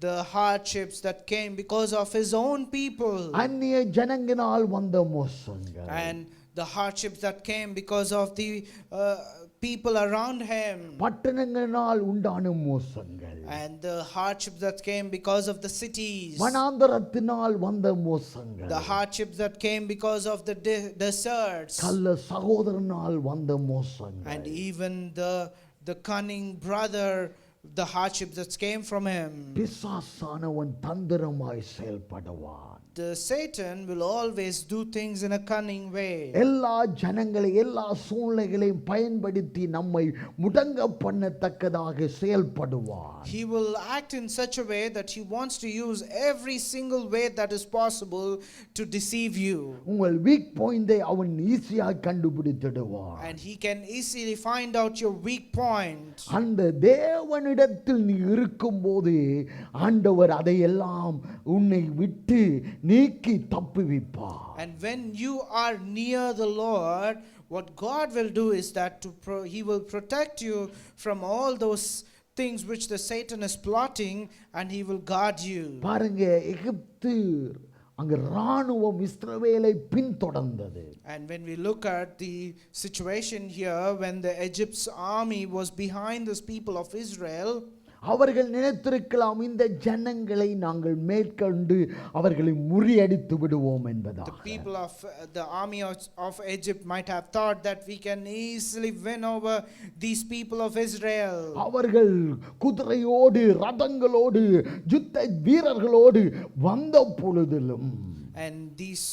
the hardships that came because of his own people. அந்நிய ஜனங்களால் வந்த மோசங்கள். And the hardships that came because of the people around him. பட்டணங்களால் உண்டான மோசங்கள். And the hardships that came because of the cities. வனாந்தரத்தினால் வந்த மோசங்கள். The hardships that came because of the deserts. கள்ள சகோதரனால் வந்த மோசங்கள். And even the cunning brother the hardships that came from him. பிசாசானவன் தந்திரமாய் செயல்படுவான். The Satan will always do things in a cunning way. எல்லா ஜனங்களை எல்லா சூழ்நிலைகளையும் பயன்படுத்தி நம்மை முடங்க பண்ணத்தக்கதாக செயல்படுவான். He will act in such a way that he wants to use every single way that is possible to deceive you. உங்கள் வீக் பாயிண்டை அவன் ஈஸியாக கண்டுபிடித்திடுவான். And he can easily find out your weak point. அந்த தேவனிடத்தில் நீ இருக்கும்போது ஆண்டவர் அதையெல்லாம் உன்னை விட்டு நீக்கி தப்புவிப்பார். And when you are near the Lord, what God will do is that he will protect you from all those things which the Satan is plotting, and he will guard you. பாருங்க, எகிப்து அங்க ராணுவம் இஸ்ரவேலை பின்தொடர்ந்தது. And when we look at the situation here, when the Egypt's army was behind this people of Israel, அவர்கள் நினைத்திருக்கலாம் இந்த ஜனங்களை நாங்கள் மேற்கொண்டு அவர்களை முறியடித்து விடுவோம் என்பதாக. The people of the army of Egypt might have thought that we can easily win over these people of Israel. அவர்கள் குதிரையோடு ரதங்களோடு யுத்த வீரர்களோடு வந்த பொழுதிலும், and these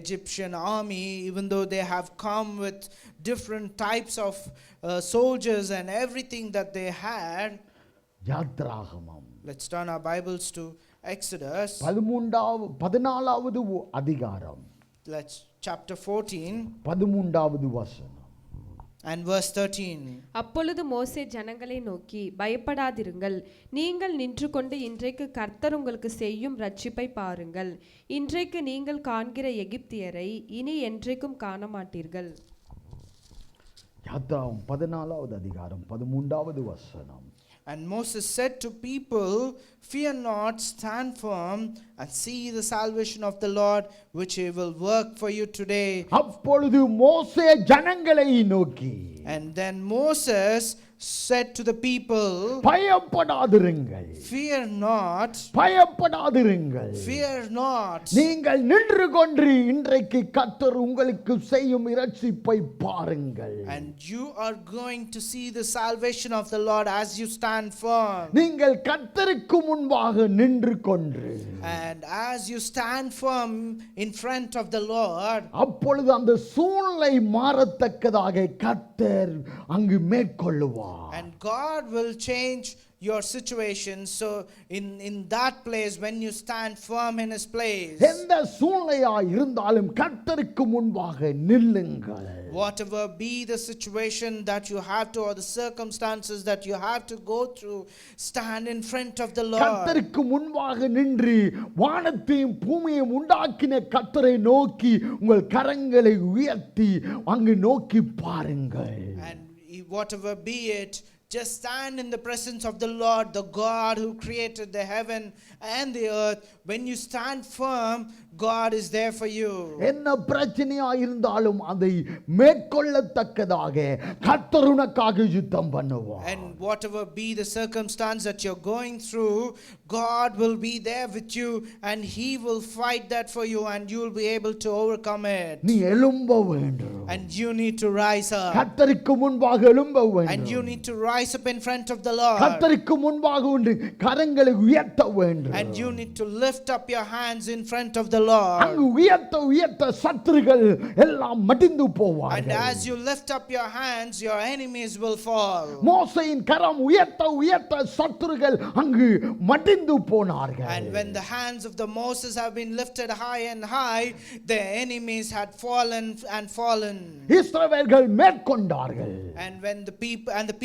Egyptian army, even though they have come with different types of soldiers and everything that they had. யாத்ராகமம், Let's turn our Bibles to Exodus. 14வது அதிகாரம். Let's chapter 14 13வது வசனம். and verse 13. அப்பொழுது மோசே ஜனங்களை நோக்கி, பயப்படாதிருங்கள், நீங்கள் நின்று கொண்டு இன்றைக்கு கர்த்தர் உங்களுக்கு செய்யும் ரட்சிப்பை பாருங்கள். இன்றைக்கு நீங்கள் காண்கிற எகிப்தியரை இனி என்றைக்கும் காண மாட்டீர்கள். யாத்ராகமம் 14வது அதிகாரம் 13வது வசனம். And Moses said to people, fear not, stand firm and see the salvation of the Lord, which he will work for you today. அப்பொழுது மோசே ஜனங்களை நோக்கி, And then Moses said to the people, பயப்படாதிருங்கள், fear not, பயப்படாதிருங்கள், fear not. நீங்கள் நின்று கொண்டு இன்றைக்கு கர்த்தர் உங்களுக்கு செய்யும் இரட்சிப்பை பாருங்கள். And you are going to see the salvation of the Lord as you stand firm. நீங்கள் கர்த்தருக்கு முன்பாக நின்று கொண்டு, And as you stand firm in front of the Lord, அப்பொழுது அந்த சூழ்நிலை மாறத்தக்கதாக கர்த்தர் அங்கு மேற்கொள்ளுவார். and God will change your situation. So in that place, when you stand firm in his place, எந்த சூழ்நிலையா இருந்தாலும் கர்த்தருக்கு முன்பாக நில்லுங்கள். whatever be the situation that you have to, or the circumstances that you have to go through, stand in front of the Lord. கர்த்தருக்கு முன்பாக நின்று வானத்தையும் பூமியையும் உண்டாக்கின கர்த்தரை நோக்கி உங்கள் கரங்களை உயர்த்தி அங்கு நோக்கி பாருங்கள். And whatever be it, just stand in the presence of the Lord, the God who created the heaven and the earth. When you stand firm, God is there for you. என்ன பிரச்சனையா இருந்தாலும் அதை மேற்கொள்ளத்தக்கதாக கர்த்தர் உனக்காக யுத்தம் பண்ணுவார். And whatever be the circumstance that you're going through, God will be there with you, and he will fight that for you, and you will be able to overcome it. நீ எழும்ப வேண்டும். And you need to rise up. கர்த்தருக்கு முன்பாக எழும்ப வேண்டும். And you need to rise up in front of the Lord. கர்த்தருக்கு முன்பாக உண்டு கரங்களை உயர்த்த வேண்டும். And you need to lift up your hands in front of the Lord. அங்கு உயர்த்த உயர்த்த சத்துருக்கள் எல்லாம் மடிந்து போவார்கள். And as you lift up your hands, your enemies will fall. மோசேயின் கரம் உயர்த்த உயர்த்த சத்துருக்கள் அங்கு மடிந்து போனார்கள். And when the hands of the Moses have been lifted high and high, the enemies had fallen and fallen. இஸ்ரவேலர்கள் மேற்கொண்டார்கள். And when the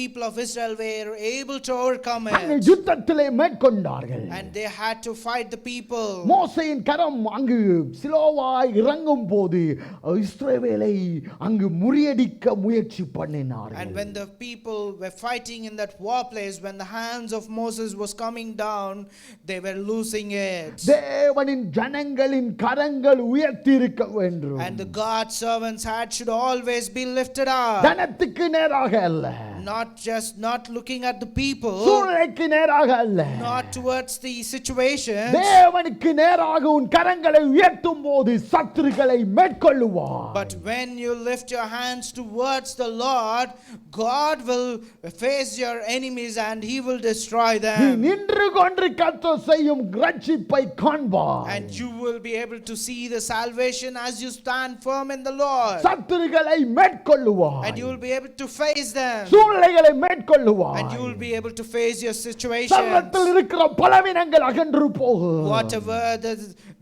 people of Israel were able to overcome அங்கு it, யுத்தத்திலே மேற்கொண்டார்கள். and they had to fight the people. மோசேயின் கரம் அங்கு சிலோவாய் இறங்கும் போது இஸ்ரவேலை அங்கு முறியடிக்க முயற்சி பண்ணினார்கள். And when the people were fighting in that war place, when the hands of Moses was coming down, they were losing it. தேவனின் ஜனங்களின் கரங்கள் உயர்த்தி இருக்க வேண்டும். And the God's servants' head should always be lifted up. தனத்துக்கு நேராக அல்ல, not looking at the people, சூழ்நிலைக்கு நேராக அல்ல, not towards the situation. தேவனுக்கு நேராக உன் கரங்களை உயர்த்தும் போது சத்துருக்களை மேற்கொள்ளுவார். But when you lift your hands towards the Lord, God will face your enemies and he will destroy நீ them. நின்று கொண்டு கர்த்தர் செய்யும் ரட்சிப்பை காண்பாய். And you will be able to see the salvation as you stand firm in the Lord. சத்துருக்களை மேற்கொள்ளுவாய். And you will be able to face them. சூழ்நிலைகளை மேற்கொள்ளுவாய். And you will be able to face your situations. சரீரத்தில் இருக்கிற பலவீனங்கள் அகன்று போகும். Whatever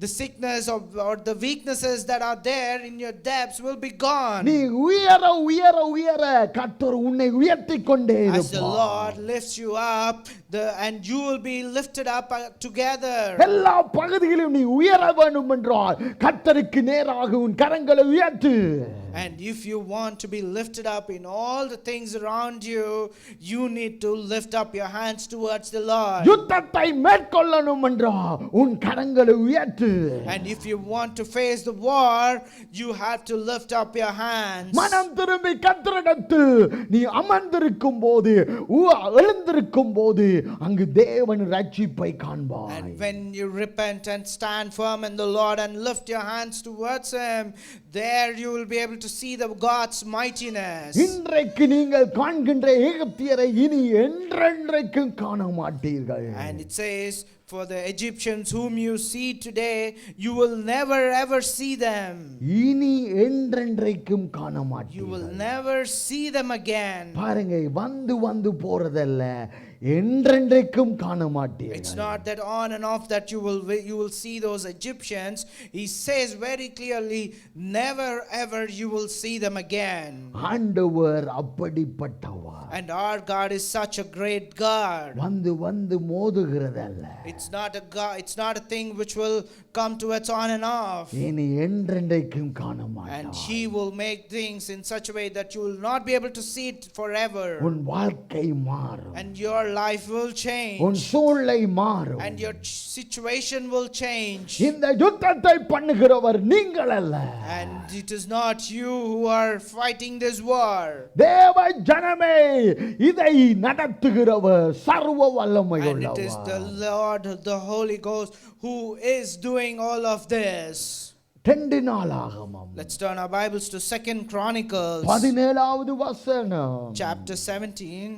the sickness or the weaknesses that are there in your depths will be gone. நீ உயர உயர உயர கர்த்தர் உன்னை உயர்த்திக் கொண்டே As the இருப்பார். Lord lifts you up, and you will be lifted up together. எல்லா பகுதிகளிலும் நீ உயர வேண்டும் என்றால் கர்த்தருக்கு நேராக உன் கரங்களை உயர்த்து. And if you want to be lifted up in all the things around you, you need to lift up your hands towards the Lord. யுத்தத்தை மேற்கொள்ளணும் என்றால் உன் கரங்களை உயர்த்து. And if you want to face the war, you have to lift up your hands. மனம் திரும்பி கர்த்தரிடத்தில் நீ அமர்ந்திருக்கும் போது எழுந்திருக்கும் போது அங்கு தேவன் ரட்சிப்பை காண்பாய். And when you repent and stand firm in the Lord and lift your hands towards him, there you will be able to see the God's mightiness. இன்றைக்கு நீங்கள் காண்கின்ற எகிப்தியரை இனி என்றென்றைக்கும் காண மாட்டீர்கள். And it says, for the Egyptians whom you see today, you will never ever see them. இனி என்றென்றைக்கும் காண You will மாட்டீர்கள். never see them again. பாருங்க, வந்து வந்து போறதல்ல, என்றென்றைக்கும் காண It's மாட்டீர்கள். not that on and off that you will see those Egyptians. He says very clearly, never ever you will see them again. ஆண்டவர் அப்படிப்பட்டவர். And our God is such a great God. வந்து வந்து மோதுகிறதல்ல, It's not a God, it's not a thing which will come to its on and off. இனி என்றென்றைக்கும் காண And மாட்டார். he will make things in such a way that you will not be able to see it forever. உன் வாழ்க்கை மாறும், And your life will உன் change. சூழ்நிலை மாறும். And your situation will change. இந்த யுத்தத்தை பண்ணுகிறவர் நீங்கள் அல்ல, And it is not you who are fighting this war. தேவ ஜனமே, இதை நடத்துகிறவர் சர்வ And it is வல்லமையுள்ளவர். the Lord, the Holy Ghost, who is doing all of this. 2 நாளாகமம் Let's turn our Bibles to 2 Chronicles, 17வது வசனம். chapter 17.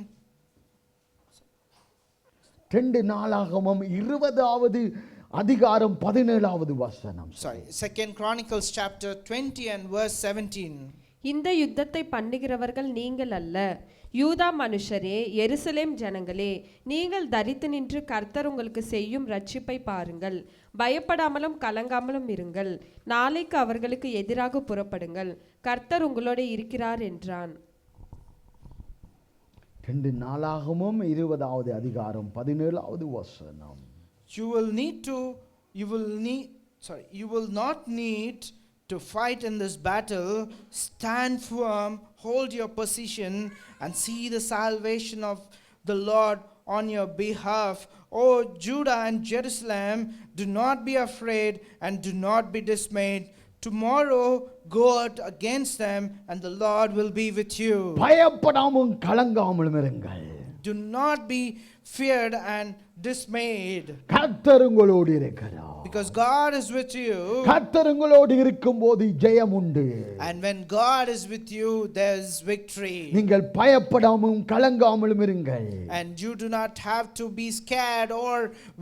2 நாளாகமம் 20வது அதிகாரம் 17வது வசனம். Sorry, 2 Chronicles chapter 20 and verse 17. இந்த யுத்தத்தை பண்ணுகிறவர்கள் நீங்கள் அல்ல, யூதா மனுஷரே, எருசலேம் ஜனங்களே, நீங்கள் தரித்து நின்று கர்த்தர் உங்களுக்கு செய்யும் ரட்சிப்பை பாருங்கள். பயப்படாமலும் கலங்காமலும் இருங்கள். நாளைக்கு அவர்களுக்கு எதிராக புறப்படுங்கள். கர்த்தர் உங்களோட இருக்கிறார் என்றான். 2 நாளாகமம் 20வது அதிகாரம் 17வது வசனம். You will not need to fight in this battle. Stand firm, hold your position, and see the salvation of the Lord on your behalf. O Judah and Jerusalem, do not be afraid and do not be dismayed. Tomorrow go out against them, and the Lord will be with you. பயப்படாமலும் கலங்காமலும் இருங்கள். Do not be feared and dismayed, கர்த்தர் உங்களோடு இருக்கிறார். because God is with you. கர்த்தர் உங்களோடு இருக்கும்போது ஜெயம் உண்டு. And when God is with you, there is victory. நீங்கள் பயப்படாமலும் கலங்காமலும் இருங்கள். And you do not have to be scared or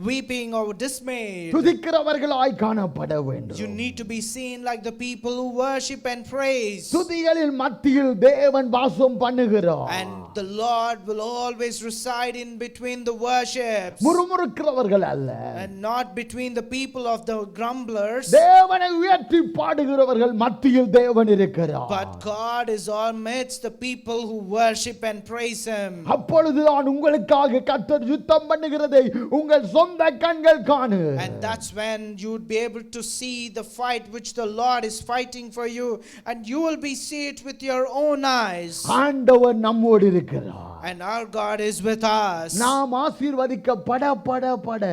weeping or dismayed. துதிக்கிறவர்களாய் காணப்பட வேண்டும். You need to be seen like the people who worship and praise. துதிகளின் மத்தியில் தேவன் வாசம் பண்ணுகிறார். And the Lord will always reside in between the worships. முறுமுறுக்கிறவர்கள் அல்ல, And not between the people of the grumblers. தேவனை உயர்த்தி பாடுகிறவர்கள் மத்தியில் தேவன் இருக்கிறார். But God is amidst the people who worship and praise him. அப்பொழுதுதான் உங்களுக்காக கர்த்தர் யுத்தம் பண்ணுகிறதை உங்கள் சொந்த கண்கள் காணு. And that's when you would be able to see the fight which the Lord is fighting for you, and you will be see it with your own eyes. ஆண்டவர் நம்மோடு இருக்கிறார். And our God is with us. நாம் ஆசீர்வதிக்கப்பட பட பட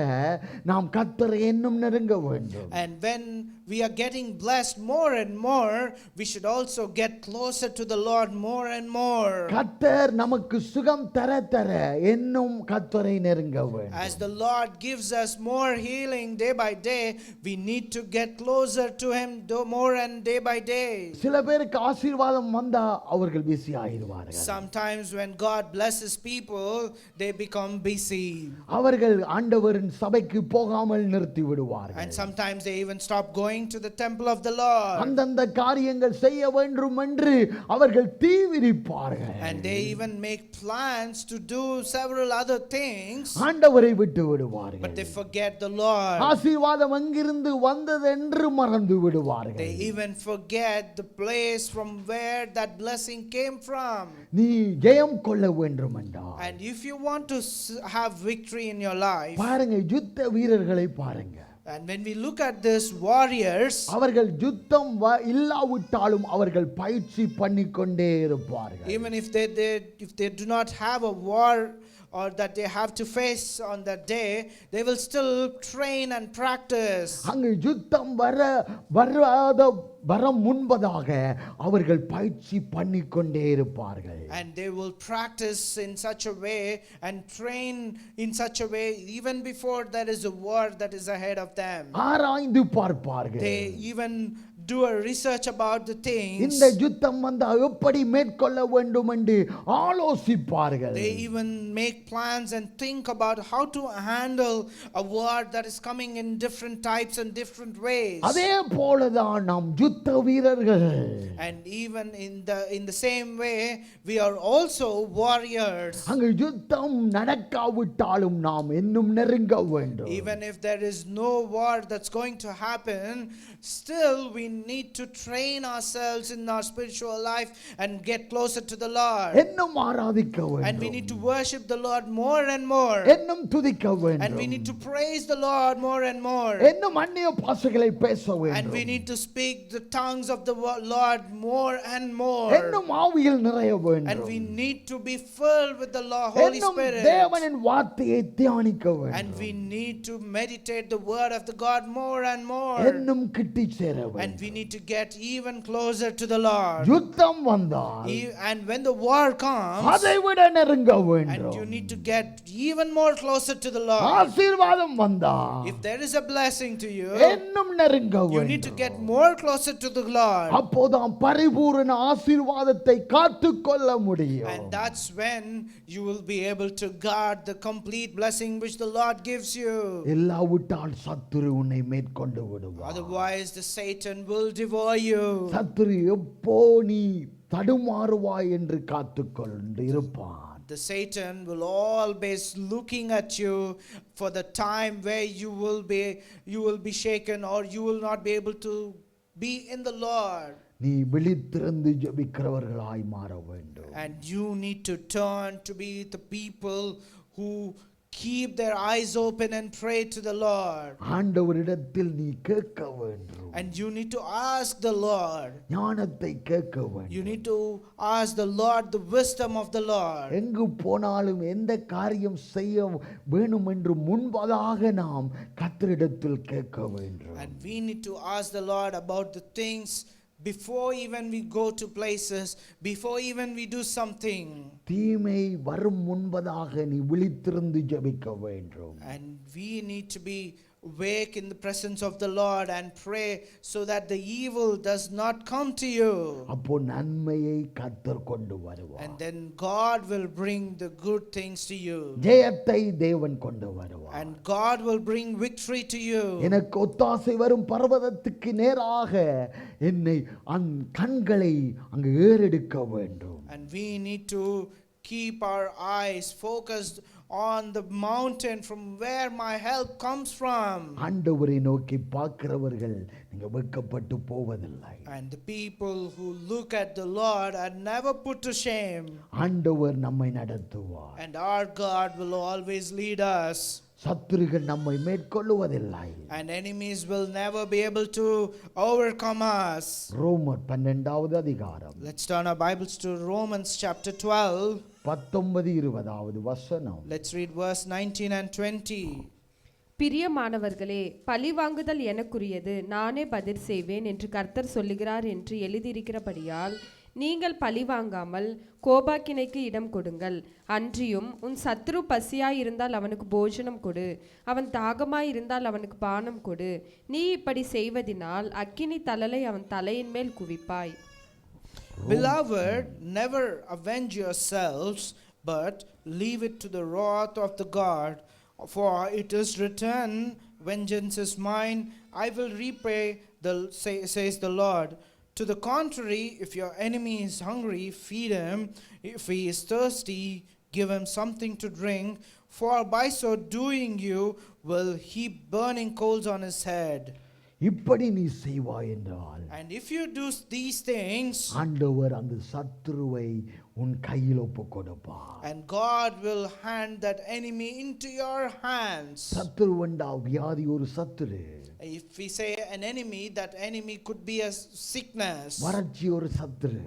நாம் கர்த்தரை இன்னும் நெருங்க வேண்டும். And when we are getting blessed more and more, we should also get closer to the Lord more and more. கர்த்தர் நமக்கு சுகம் தர தர இன்னும் கர்த்தரை நெருங்க வேண்டும். As the Lord gives us more healing day by day, we need to get closer to Him more and day by day. சில பேருக்கு ஆசீர்வாதம் வந்தா அவர்கள் busy ஆயிடுவார்கள். Sometimes when God blesses people, they become busy. அவர்கள் ஆண்டவரின் சபைக்கு போகாமல் நிறுத்தி விடுவார்கள். And sometimes they even stop going to the temple of the Lord. அந்தந்த காரியங்கள் செய்ய வேண்டும் என்று அவர்கள் தீவிரிப்பார்கள். And they even make plans to do several other things, ஆண்டவரை விட்டு விடுவார்கள். but they forget the Lord. ஆசீர்வாதம் எங்கிருந்து வந்தது என்று மறந்து விடுவார்கள். They even forget the place from where that blessing came from. நீ ஜெயம் கொள்ள வேண்டும் என்றால் And if you want to have victory in your life, பாருங்க, யுத்த வீரர்களை பாருங்க. and when we look at these warriors, அவர்கள் யுத்தம் இல்லாவிட்டாலும் அவர்கள் பயிற்சி பண்ணிக்கொண்டே இருப்பார்கள். even if they do not have a war or that they have to face on that day, they will still train and practice. அங்கு யுத்தம் வர முன்பதாக அவர்கள் பயிற்சி பண்ணிக்கொண்டே இருப்பார்கள். And they will practice in such a way and train in such a way even before there is a war that is ahead of them. ஆராய்ந்து பார்ப்பார்கள். They even do a research about the things. இந்த யுத்தம் வந்தா எப்படி மேற்கொள்ள வேண்டும் என்று ஆலோசிப்பார்கள். They even make plans and think about how to handle a war that is coming in different types and different ways. அதே போலதான் நாம் யுத்த வீரர்கள். And even in the same way, we are also warriors. அங்கு யுத்தம் நடக்காவிட்டாலும் நாம் இன்னும் நெருங்க வேண்டும். Even if there is no war that's going to happen, still we need to train ourselves in our spiritual life and get closer to the Lord. இன்னும் ஆராதிக்க வேண்டும். And we need to worship the Lord more and more. இன்னும் துதிக்க வேண்டும். And we need to praise the Lord more and more. இன்னும் அந்நிய பாஷைகளை பேச வேண்டும். And we need to speak the tongues of the Lord more and more. இன்னும் ஆவியில் நிறைய வேண்டும். And we need to be filled with the Holy இன்னும் Spirit. தேவனின் வார்த்தையை தியானிக்க வேண்டும். And we need to meditate the word of the God more and more. இன்னும் கிட்டி சேர வேண்டும். And we need to get even closer to the Lord. யுத்தம் வந்தால் And when the war comes, அதை விட நெருங்க and வேண்டும். you need to get even more closer to the Lord. ஆசீர்வாதம் வந்தால் If there is a blessing to you, இன்னும் நெருங்க you need to வேண்டும். get more closer to the Lord. அப்போதான் பரிபூரண ஆசீர்வாதத்தை காத்துக்கொள்ள முடியும். And that's when you will be able to guard the complete blessing which the Lord gives you. இல்லாவிட்டால் சத்துரு உன்னை மேற்கொண்டு விடுவார். Otherwise the Satan will devour you. சத்துரு எப்போ நீ தடுமாறுவாய் என்று காத்துக்கொண்டு இருப்பான். The Satan will always looking at you for the time where you will be shaken or you will not be able to be in the Lord. நீ விழித்திருந்து ஜெபிக்கிறவர்களாய் மாற வேண்டும். And you need to turn to be the people who keep their eyes open and pray to the Lord. ஆண்டவரிடத்தில் நீ கேட்க வேண்டும். And you need to ask the Lord. ஞானத்தை கேட்க வேண்டும். You need to ask the Lord the wisdom of the Lord. எங்கு போனாலும் எந்த காரியம் செய்ய வேணும் என்று முன்பதாக நாம் கர்த்தரிடத்தில் கேட்க வேண்டும். And we need to ask the Lord about the things before even we go to places, before even we do something. தீமை வரும் முன்பதாக நீ விழித்திருந்து ஜெபிக்க வேண்டும். And we need to be awake in the presence of the Lord and pray so that the evil does not come to you. அப்போ நன்மையை கர்த்தர் கொண்டு வருவார். And then God will bring the good things to you. ஜெயத்தை தேவன் கொண்டு வருவார். And God will bring victory to you. எனக்கு ஒத்தாசை வரும் பர்வதத்துக்கு நேராக என்னை கண்களை அங்கு ஏறெடுக்க வேண்டும். And we need to keep our eyes focused on the mountain from where my help comes from. ஆண்டவரை நோக்கி பார்க்கிறவர்கள் நீங்க வெட்கப்பட்டு போவதில்லை. And the people who look at the Lord are never put to shame. ஆண்டவர் நம்மை நடத்துவார். And our God will always lead us. சத்துருகள் நம்மை மேற்கொள்ளுவதில்லை. And enemies will never be able to overcome us. ரோமர் 12வது அதிகாரம். Let's turn our Bibles to Romans chapter 12. 19-20 வசனம். Let's read verse 19 and 20. பிரியமானவர்களே, பழிவாங்குதல் எனக்குரியது, நானே பதில் செய்வேன் என்று கர்த்தர் சொல்லுகிறார் என்று எழுதியிருக்கிறபடியால் நீங்கள் பழிவாங்காமல் கோபாக்கினைக்கு இடம் கொடுங்கள். அன்றியும் உன் சத்துரு பசியாயிருந்தால் அவனுக்கு போஜனம் கொடு, அவன் தாகமாயிருந்தால் அவனுக்கு பானம் கொடு. நீ இப்படி செய்வதினால் அக்கினி தழலை அவன் தலையின் மேல் குவிப்பாய். Beloved, never avenge yourselves, but leave it to the wrath of the God. For it is written, vengeance is mine, I will repay, says the Lord. To the contrary, if your enemy is hungry, feed him. If he is thirsty, give him something to drink. For by so doing you will heap burning coals on his head. இப்படி நீ செய்வாய் என்றால், And if you do these things, ஆண்டவர் அந்த சத்துருவை உன் கையில் ஒப்பு கொடுப்பார். and God will hand that enemy into your hands. சத்துரு என்றால் வியாதி ஒரு சத்துரு, If we say an enemy, that enemy could be a sickness. வறட்சி ஒரு சத்துரு,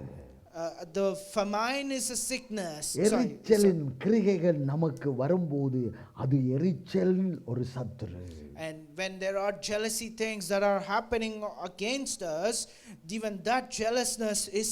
The famine is a sickness. எரிச்சலின் கிரிகைகள் நமக்கு வரும்போது அது எரிச்சலின் ஒரு சத்துரு. And when there are jealousy things that are happening against us, even that jealousness is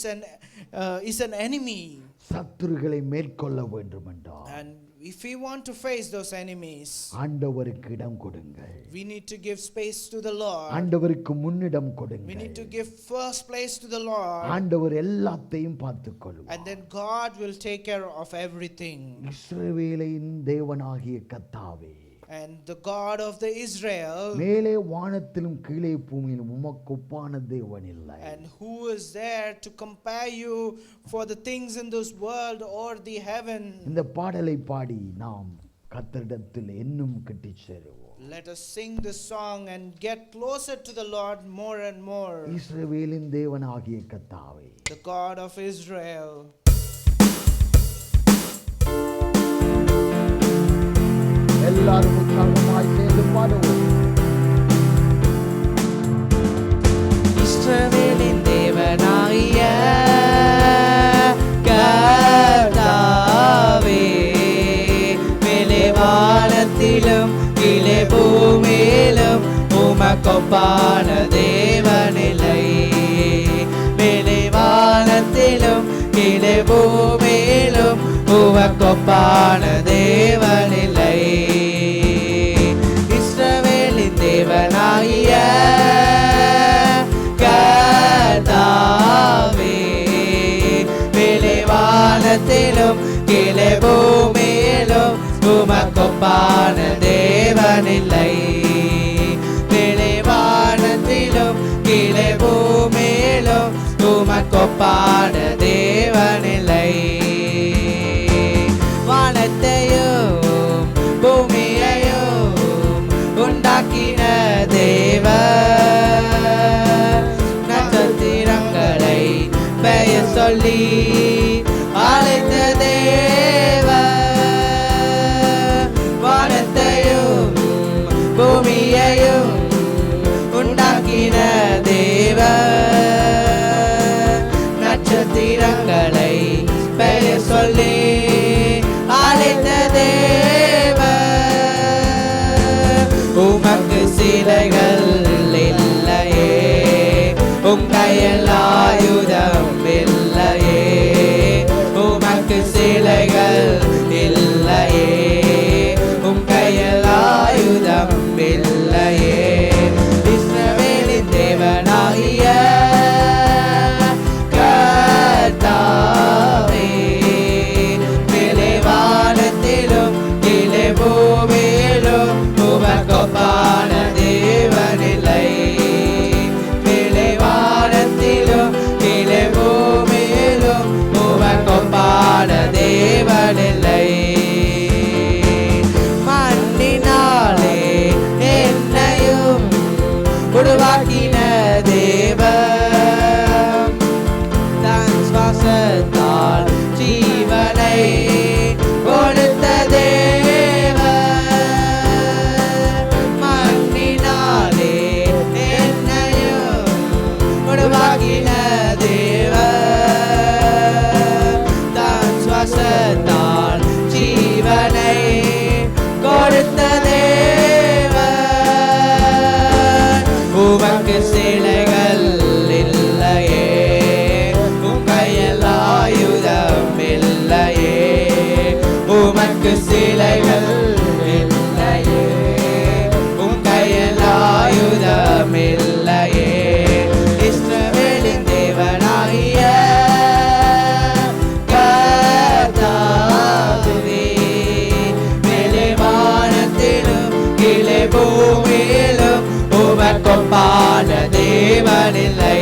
an enemy. சத்துருகளை மேற்கொள்ள வேண்டும் என்றால், And if we want to face those enemies, ஆண்டவருக்கு இடம் கொடுங்கள். we need to give space to the Lord. ஆண்டவருக்கு முன்னிடம் We கொடுங்கள். need to give first place to the Lord. ஆண்டவர் எல்லாத்தையும் பார்த்துக்கொள்வார். And then God will take care of everything. இஸ்ரவேலின் தேவனாகிய கர்த்தாவே, And the God of the Israel, மேலே வானத்திலும் கீழே பூமியிலும் உமக்கு ஒப்பான தேவன் இல்லை. and who is there to compare you for the things in this world or the heaven. இந்த பாடலை பாடி நாம் கர்த்தரிடத்தில் இன்னும் கிட்டி சேருவோம். Let us sing this song and get closer to the Lord more and more. இஸ்ரவேலின் தேவனாகிய கர்த்தாவே, The God of Israel. எல்லாரும் உற்சாகமாய் சேர்ந்து பாடுவோம். இஸ்ரவேலின் தேவனாகிய கர்த்தாவே, மேலே வானத்திலும் கீழே பூமியிலும் உமக்கொப்பான தேவனில்லை. மேலே வானத்திலும் கீழே பூமியிலும் உமக்கொப்பான தேவனில்லை. இஸ்ரவேலின் தேவனாகிய கர்த்தாவே, மேலே வானத்திலும் கீழே பூமியிலும் உமக்கொப்பான தேவனில்லை. மேலே வானத்திலும் கீழே பூமியிலும் உமக்கொப்பான தேவனில்லை. வானத்தையும் பூமியையும் உண்டாக்கின தேவன், நட்சத்திரங்களை பெயர் சொல்லி அழைத்த தேவன். வானத்தையும் பூமியையும் உண்டாக்கின தேவன், நட்சத்திரங்களை பெயர் சொல்லி அழைத்த தேவன். உமக்கு சிலைகள் இல்லையே, உம் கையில் ஆயுதம் இல்லையே. உமக்கு சிலைகள் இல்லையே, உம் கையில் ஆயுதம் இல்லையே. இஸ்ரவேலின் தேவனாகிய கர்த்தாவே, மேலே வானத்திலும் கீழே பூமியிலும் உமக்கொப்பான தேவனில்லை. மேலே வானத்திலும் கீழே பூமியிலும் உமக்கொப்பான தேவனில்லை. மண்ணினாலே என்னையும் உருவாக்கின தேவன், தன் சுவாசத்தால் ஜீவனை கொடுத்த தேவன். மண்ணினாலே என்னையும் உருவாக்கின தேவன், தன் சுவாசத்தால் ஜீவனை கொடுத்த தேவன். தேவனில்லை.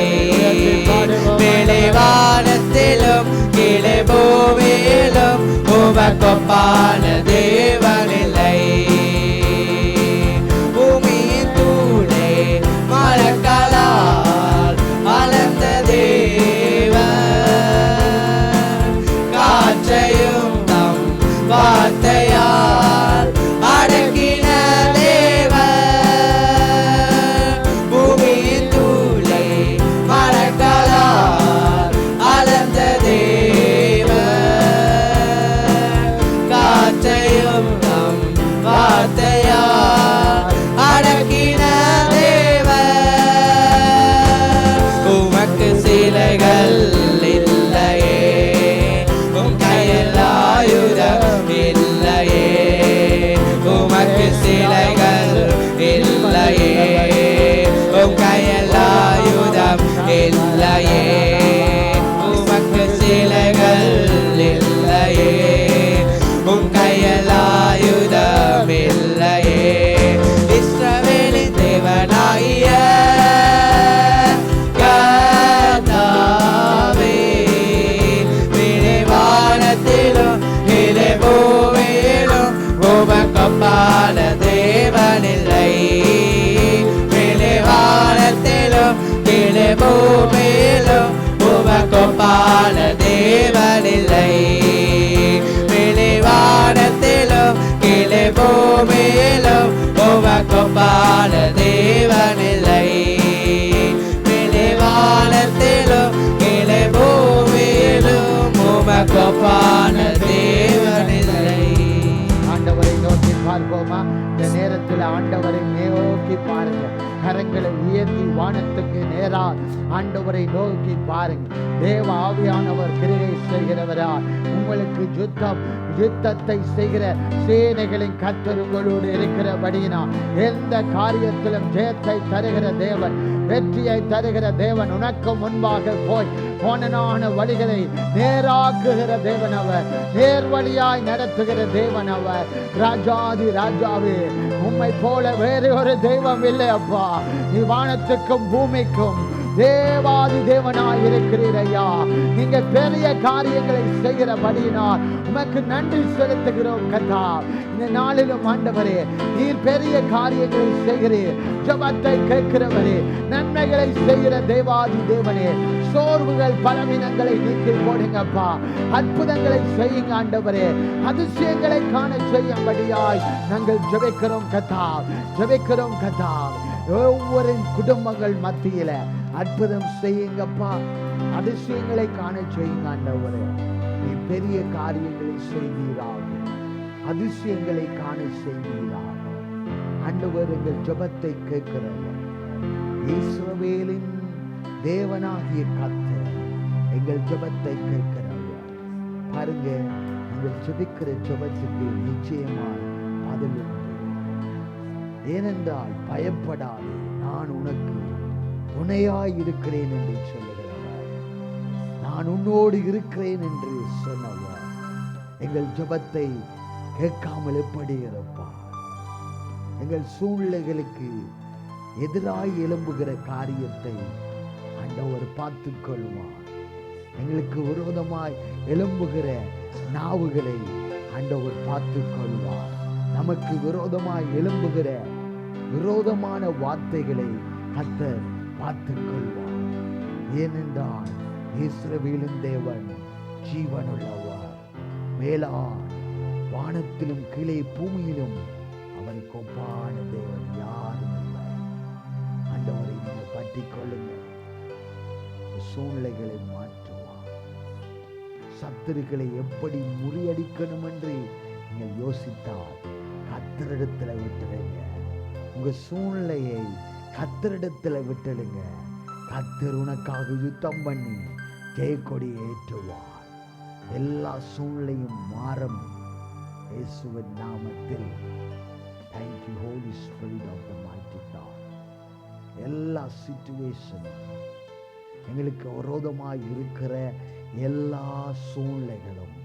மேலே வானத்திலும் கீழே பூமியிலும் உமக்கொப்பான தேவனில்லை. பூமியின் தூளே மரக்களால் அளந்த தேவன், காற்றையும் தம் வார்த்தையால் அடக்கின தேவன். பூமியின் தூளை மரக்களால் அளந்த தேவன், காற்றையும் தம் வார்த்தையால் அடக்கின தேவன். உமக்கு சிலைகள் இல்லையே, உம் கையில் ஆயுதம் இல்லையே. உமக்கு சிலைகள் இல்லையே, உம் கையில் ஆயுதம் இல்லையே. உமக்கு சிலைகள் இல்லையே, உம் கையில் ஆயுதம் இல்லையே. இஸ்ரவேலின் தேவனாகிய கர்த்தாவே, மேலே வானத்திலும் கீழே பூமியிலும் உமக்கொப்பான தேவனில்லை. மேலே வானத்திலும் கீழே பூமியிலும் உமக்கொப்பான தேவனில்லை. மேலே வானத்திலும் கீழே பூமியிலும் உமக்கொப்பான தேவனில்லை. மேலே வானத்திலும் கீழே பூமியிலும் உமக்கொப்பான தேவனில்லை. ஆண்டவரை நோக்கி பார்ப்போமா? இந்த நேரத்தில் ஆண்டவரை நோக்கி பாருங்க. கரங்களை உயர்த்தி வானத்துக்கு நேரா ஆண்டவரை நோக்கி பாருங்க. தேவ ஆவியானவர் கிரியை செய்கிறவரா. உங்களுக்கு யுத்தத்தை செய்கிற சேனைகளின் கர்த்தர் உங்களோடு இருக்கிறபடினா எந்த காரியத்திலும் ஜெயத்தை தருகிற தேவன், வெற்றியை தருகிற தேவன், உனக்கு முன்பாக போய் போனனான வழிகளை நேராக்குகிற தேவன் அவர், நேர்வழியாய் நடத்துகிற தேவன் அவர். ராஜாதி ராஜாவே, உம்மை போல வேறு ஒரு தெய்வம் இல்லை அப்பா. நீ வானத்துக்கும் பூமிக்கும் தேவாதி தேவனாய் இருக்கிறீர் ஐயா. நீங்க பெரிய காரியங்களை செய்கிறபடியினால் உமக்கு நன்றி செலுத்துகிறோம் கர்த்தா. இந்த நாளிலும் ஆண்டவரே, நீர் பெரிய காரியங்களை செய்கிறீர். ஜெபத்தை கேட்கிறவரே, நன்மைகளை செய்கிற தேவாதி தேவனே, சோர்வுகள் பலவீனங்களை நீக்கி போடுங்கப்பா. அற்புதங்களை செய்யுங்க ஆண்டவரே. அதிசயங்களை காண செய்யும்படியாய் நாங்கள் ஜெபிக்கிறோம் கர்த்தா, ஜெபிக்கிறோம் கர்த்தா. ஒவ்வொரு குடும்பங்கள் மத்தியில அற்புதம் செய்யுங்கப்பா. அதிசயங்களை காண செய்யுங்க ஆண்டவரே. நீ பெரிய காரியங்களை செய்வீராக, அதிசயங்களை காண செய்வீராக. ஆண்டவர் எங்கள் ஜெபத்தை கேட்கிறவர். இஸ்ரவேலின் தேவனாகிய கர்த்தர் எங்கள் ஜெபத்தை கேட்கிறவர். பாருங்க, நாங்கள் ஜெபிக்கிற ஜெபத்துக்கு நிச்சயமாய் பதில் உண்டு. ஏனென்றால் பயப்படாதே, நான் உனக்கு துணையாய் இருக்கிறேன் என்று சொல்லுகிறவர், நான் உன்னோடு இருக்கிறேன் என்று சொன்னவர். எங்கள் ஜெபத்தை கேட்காமல் எப்படி இருப்பார்? எங்கள் சூழ்நிலைகளுக்கு எதிராய் எழும்புகிற காரியத்தை ஆண்டவர் பார்த்துக் கொள்வார். எங்களுக்கு விரோதமாய் எழும்புகிற நாவுகளை ஆண்டவர் பார்த்துக் கொள்வார். நமக்கு விரோதமாய் எழும்புகிற விரோதமான வார்த்தைகளை கர்த்தர் பார்த்துக் கொள்வார். ஏனென்றால் இஸ்ரவேலின் தேவன் ஜீவனுள்ளவர், மேலான் வானத்திலும் கீழே பூமியிலும் அவருக்கு ஒப்பான தேவன் யாரும் இல்லை. ஆண்டவரை நீங்கள் பற்றி கொள்ளுங்க. சூழ்நிலைகளை மாற்றுவார். சத்துருக்களை எப்படி முறியடிக்கணும் என்று நீங்கள் யோசித்தால் கர்த்தரிடத்தில் விட்டுடுங்க. உங்க சூழ்நிலையை கர்த்தரிடத்தில் விட்டுடுங்க. கர்த்தர் உனக்காக யுத்தம் பண்ணி ஜெயக்கொடி ஏற்றுவார். எல்லா சூழ்நிலையும் மாறும் இயேசுவின் நாமத்தில். Thank you Holy Spirit of the mighty God. எல்லா சிச்சுவேஷனும், எங்களுக்கு விரோதமாய் இருக்கிற எல்லா சூழ்நிலைகளும்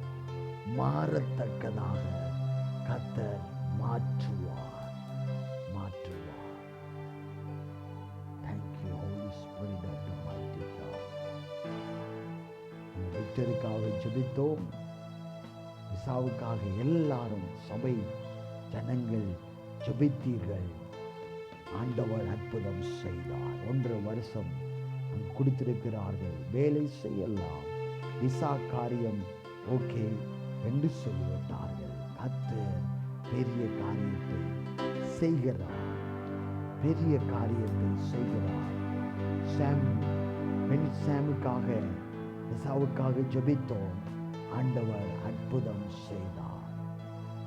மாறத்தக்கதாக கர்த்தர் மாற்றுவார். Thank you Holy Spirit of எஸ்தருக்காக ஜெபித்தோம். விசாவுக்காக எல்லாரும் சபை ஜனங்கள் ஜெபித்தீர்கள். ஆண்டவர் அற்புதம் செய்தார். 1.5 வருஷம் அங்கு கொடுத்திருக்கிறார்கள். வேலை செய்யலாம், விசா காரியம் ஓகே என்று சொல்லிவிட்டார்கள். கர்த்தர் பெரிய காரியத்தை செய்கிறார், பெரிய காரியத்தை செய்கிறார். சாமுக்காக விசாவுக்காக ஜெபித்தோம். ஆண்டவர் அற்புதம் செய்தார்.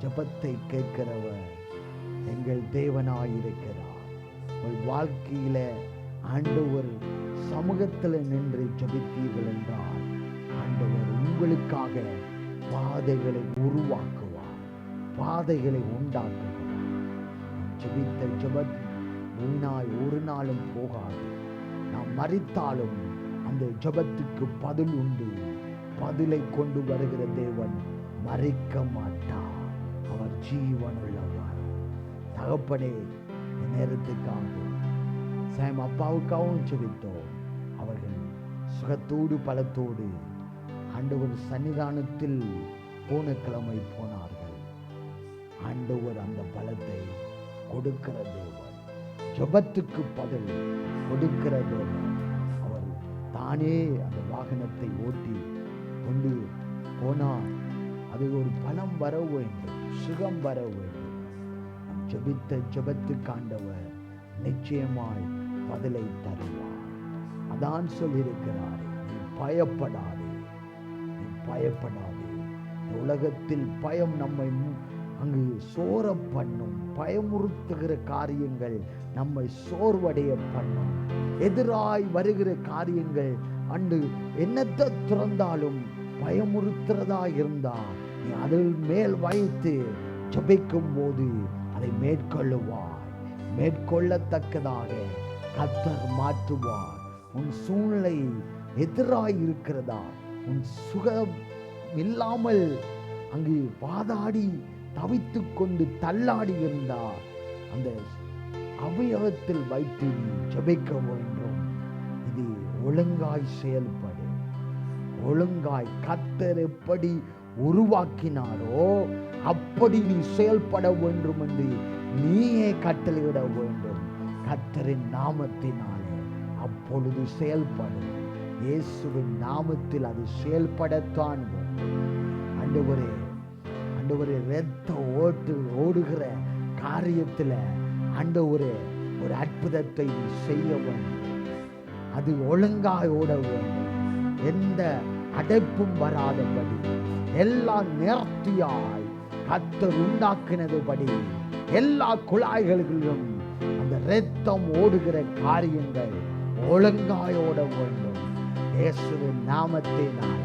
ஜெபத்தை கேட்கிறவர் எங்கள் தேவனாயிருக்கிறார். உங்கள் வாழ்க்கையில ஆண்டவர் சமூகத்தில் நின்று ஜெபித்தீர்கள் என்றால் ஆண்டவர் உங்களுக்காக பாதைகளை உருவாக்குவார், பாதைகளை உண்டாக்குவார். ஜெபித்த ஜெபம் வீணாய் ஒரு நாளும் போகாது. நாம் மரித்தாலும் அந்த ஜெபத்துக்கு பதில் உண்டு. பதிலை கொண்டு வருகிற தேவன் மறிக்க மாட்டார். அவர் ஜீவனுள்ளவர். தகப்பனே, நேரத்துக்காக சாம் அப்பாவுக்காகவும் ஜெபித்தோம். அவர்கள் சுகத்தோடு பலத்தோடு ஆண்டவர் சன்னிதானத்தில் போன கிழமை போனார்கள். ஆண்டவர் அந்த பலத்தை கொடுக்கிற தேவன், ஜெபத்துக்கு பதில் கொடுக்கிற தேவன். அவர் தானே அந்த வாகனத்தை ஓட்டி கொண்டு போனார். அது ஒரு பலம் வர வேண்டும், சுகம் வர வேண்டும். ஜெபித்த ஜெபத்துக்கு ஆண்டவர் நிச்சயமாய் பதிலை தருவார். அதான் சொல்லியிருக்கிறார், நீ பயப்படாதே, நீ பயப்படாதே. உலகத்தில் பயம் நம்மை அங்கு சோர பண்ணும். பயமுறுத்துகிற காரியங்கள் நம்மை சோர்வடைய பண்ணும். எதிராய் வருகிற காரியங்கள் அன்று என்னத்தை துறந்தாலும் பயமுறுத்துறதா இருந்தா நீ அதில் மேல் வைத்து ஜெபிக்கும் போது அதை மேற்கொள்ளுவார். மேற்கொள்ளத்தக்கதாக கர்த்தர் மாற்றுவார். உன் சூழ்நிலை எதிராய் இருக்கிறதா, உன் சுகம் இல்லாமல் அங்கு வாதாடி தவித்து கொண்டு தள்ளாடி இருந்தா அந்த அவயவத்தில் வைத்து நீ ஜெபிக்க வேண்டும். இது ஒழுங்காய் செயல்படு. ஒழுங்காய் கர்த்தர் எப்படி உருவாக்கினாரோ அப்படி நீ செயல்பட வேண்டும் என்று நீயே கட்டளையிட வேண்டும். கர்த்தரின் நாமத்தினாலே அப்பொழுது செயல்படும். இயேசுவின் நாமத்தில் அது செயல்படத்தான் வேண்டும். ஆண்டவரே, ஆண்டவரே, இரத்த ஓடுகிற காரியத்தில் ஆண்டவரே ஒரு அற்புதத்தை செய்ய வேண்டும். அது ஒழுங்காய் ஓட வேண்டும். எந்த அடைப்பும் வராதபடி எல்லாம் நேர்த்தியாய் கர்த்தர் உண்டாக்கினதுபடி எல்லா குழாய்களிலும் அந்த இரத்தம் ஓடுகிற காரியங்கள் ஒழுங்காய் ஓட வேண்டும். இயேசுவின் நாமத்தினால,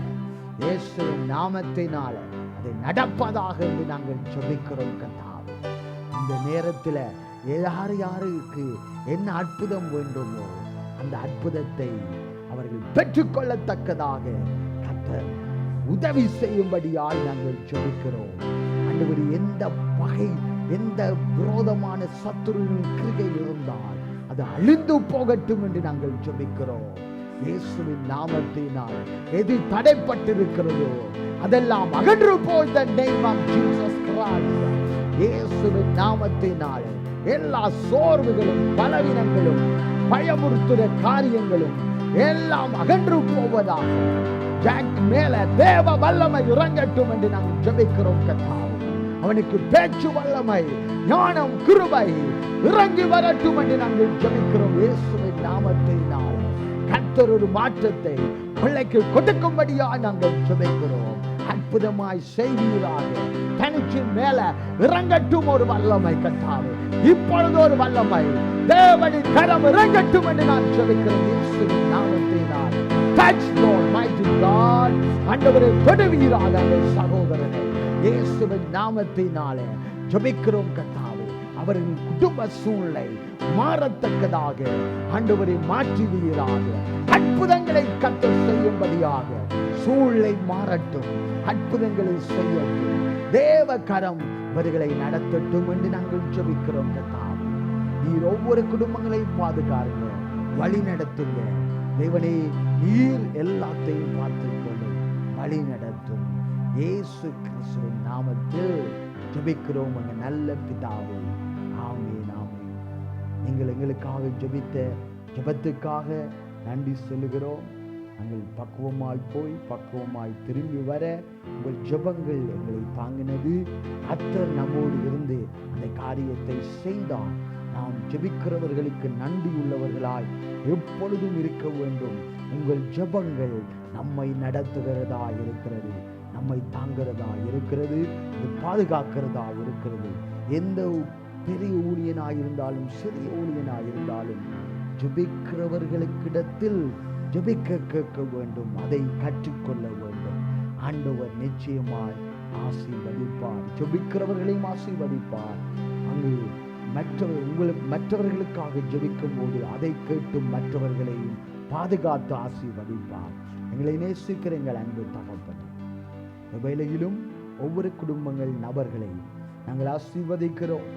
இயேசுவின் நாமத்தினால அது நடப்பதாக என்று நாங்கள் ஜெபிக்கிறோம். கர்த்தாவே, இந்த நேரத்தில் யாருக்கு என்ன அற்புதம் வேண்டுமோ அந்த அற்புதத்தை அவர்கள் பெற்றுக்கொள்ளத்தக்கதாக கர்த்தர் உதவி செய்யும்படியாய் நாங்கள் ஜெபிக்கிறோம். ஆண்டவர், எந்த பகை, எந்த விரோதமான சத்துருவின் கிரிகை இருந்தால் அது அழிந்து போகட்டும் என்று நாங்கள் ஜெபிக்கிறோம். இயேசுவின் நாமத்தினால் எது தடைப்பட்டிருக்கிறதோ அதெல்லாம் அகன்று போய் the name of Jesus Christ. இயேசுவின் நாமத்தினால் எல்லா சோர்வுகளும் பலவீனங்களும் பயமுறுத்துற காரியங்களும் எல்லாம் அகன்று போவதாக ஜாக் மேல தேவ வல்லமை இறங்கட்டும் என்று நாங்கள் ஜெபிக்கிறோம். கர்த்தாவே, அவனுக்கு பேச்சு வல்லமை, ஞானம், கிருபை இறங்கி வரட்டும் என்று நாங்கள் ஜெபிக்கிறோம். இயேசுவின் நாமத்தினால் கர்த்தர் ஒரு மாற்றத்தை பிள்ளைக்கு கொடுக்கும்படியா நாங்கள் ஜெபிக்கிறோம். அற்புதமாய் செய்வீராக. தனிச்சின் மேல இறங்கட்டும் ஒரு வல்லமை. கர்த்தாவே, இப்பொழுது ஒரு வல்லமை தேவனின் கரம் இறங்கட்டும் என்று நான் ஜெபிக்கிறேன். இயேசுவின் நாமத்தினால் touch Lord mighty God. ஆண்டவரே, தொடுவீராக அந்த சகோதரனை. இயேசுவின் நாமத்தினாலே ஜெபிக்கிறோம். கர்த்தாவே, அவரின் குடும்ப சூழ்நிலை மாறத்தக்கதாக ஆண்டவரை மாற்றுவீராக. அற்புதங்களை கர்த்தர் செய்யும்படியாக சூழ்நிலை மாறட்டும், அற்புதங்களை செய்யட்டும். தேவ கரம் அவர்களை நடத்தட்டும் என்று நாங்கள் ஜெபிக்கிறோம். கர்த்தாவே, நீர் ஒவ்வொரு குடும்பங்களையும் பாதுகாருங்க, வழி நடத்துங்க. தேவனே, நீர் எல்லாத்தையும் பார்த்துக் கொள்ளும். வழி நடத்தும். இயேசு கிறிஸ்துவின் நாமத்தில் ஜெபிக்கிறோம் எங்கள் நல்ல பிதாவே. ஆமென், ஆமென். நீங்கள் எங்களுக்காக ஜெபித்த ஜெபத்துக்காக நன்றி சொல்லுகிறோம். நாங்கள் பக்குவமாய் போய் பக்குவமாய் திரும்பி வர உங்கள் ஜெபங்கள் எங்களை தாங்கினது. கர்த்தர் நம்மோடு இருந்து அந்த காரியத்தை செய்தார். நாம் ஜெபிக்கிறவர்களுக்கு நன்றி உள்ளவர்களாய் எப்பொழுதும் இருக்க வேண்டும். உங்கள் ஜெபங்கள் நம்மை நடத்துகிறதா இருக்கிறது, நம்மை தாங்கிறதா இருக்கிறது, இது பாதுகாக்கிறதா இருக்கிறது. எந்த பெரிய ஊழியனாயிருந்தாலும் சிறிய ஊழியனாயிருந்தாலும் ஜெபிக்கிறவர்களுக்கிடத்தில் ஜெபிக்க கேட்க வேண்டும், அதை கற்றுக்கொள்ள வேண்டும். ஆண்டவர் நிச்சயமாய் ஆசீர்வதிப்பார், ஜெபிக்கிறவர்களையும் ஆசீர்வதிப்பார். அங்கு மற்றவர்களுக்காக ஜெபிக்கும் போது அதை கேட்டு மற்றவர்களையும் பாதுகாத்து ஆசீர்வதிப்பார். எங்களை நேசிக்கிற எங்கள் அன்பு தகப்பனே, வேளையிலும் ஒவ்வொரு குடும்பங்கள் நபர்களையும் நாங்கள் ஆசீர்வதிக்கிறோம்.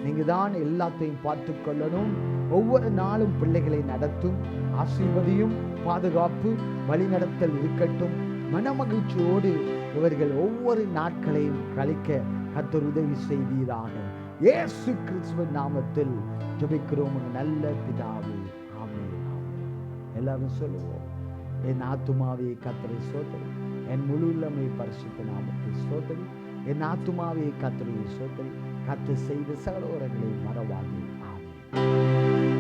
நீங்க தான் எல்லாத்தையும் பார்த்து கொள்ளணும். ஒவ்வொரு நாளும் பிள்ளைகளை நடத்தும், ஆசீர்வதியும், பாதுகாப்பு, வழிநடத்தல் இருக்கட்டும். மனமகிழ்ச்சியோடு இவர்கள் ஒவ்வொரு நாட்களையும் கழிக்க கர்த்தர் உதவி செய்வீராக. இயேசு கிறிஸ்துவின் நாமத்தில் ஜெபிக்கிறோம் நல்ல பிதாவே. ஆமென், ஆமென். எல்லாரும் சொல்லுவோம். என் ஆத்துமாவே கர்த்தரை ஸ்தோத்திரி, என் முழு உள்ளமே பரிசுத்த நாமத்தை ஸ்தோத்திரி. என் ஆத்துமாவே கர்த்தரை ஸ்தோத்திரி, கர்த்தர் செய்த சகல உரங்களை மறவாதே. ஆமென்.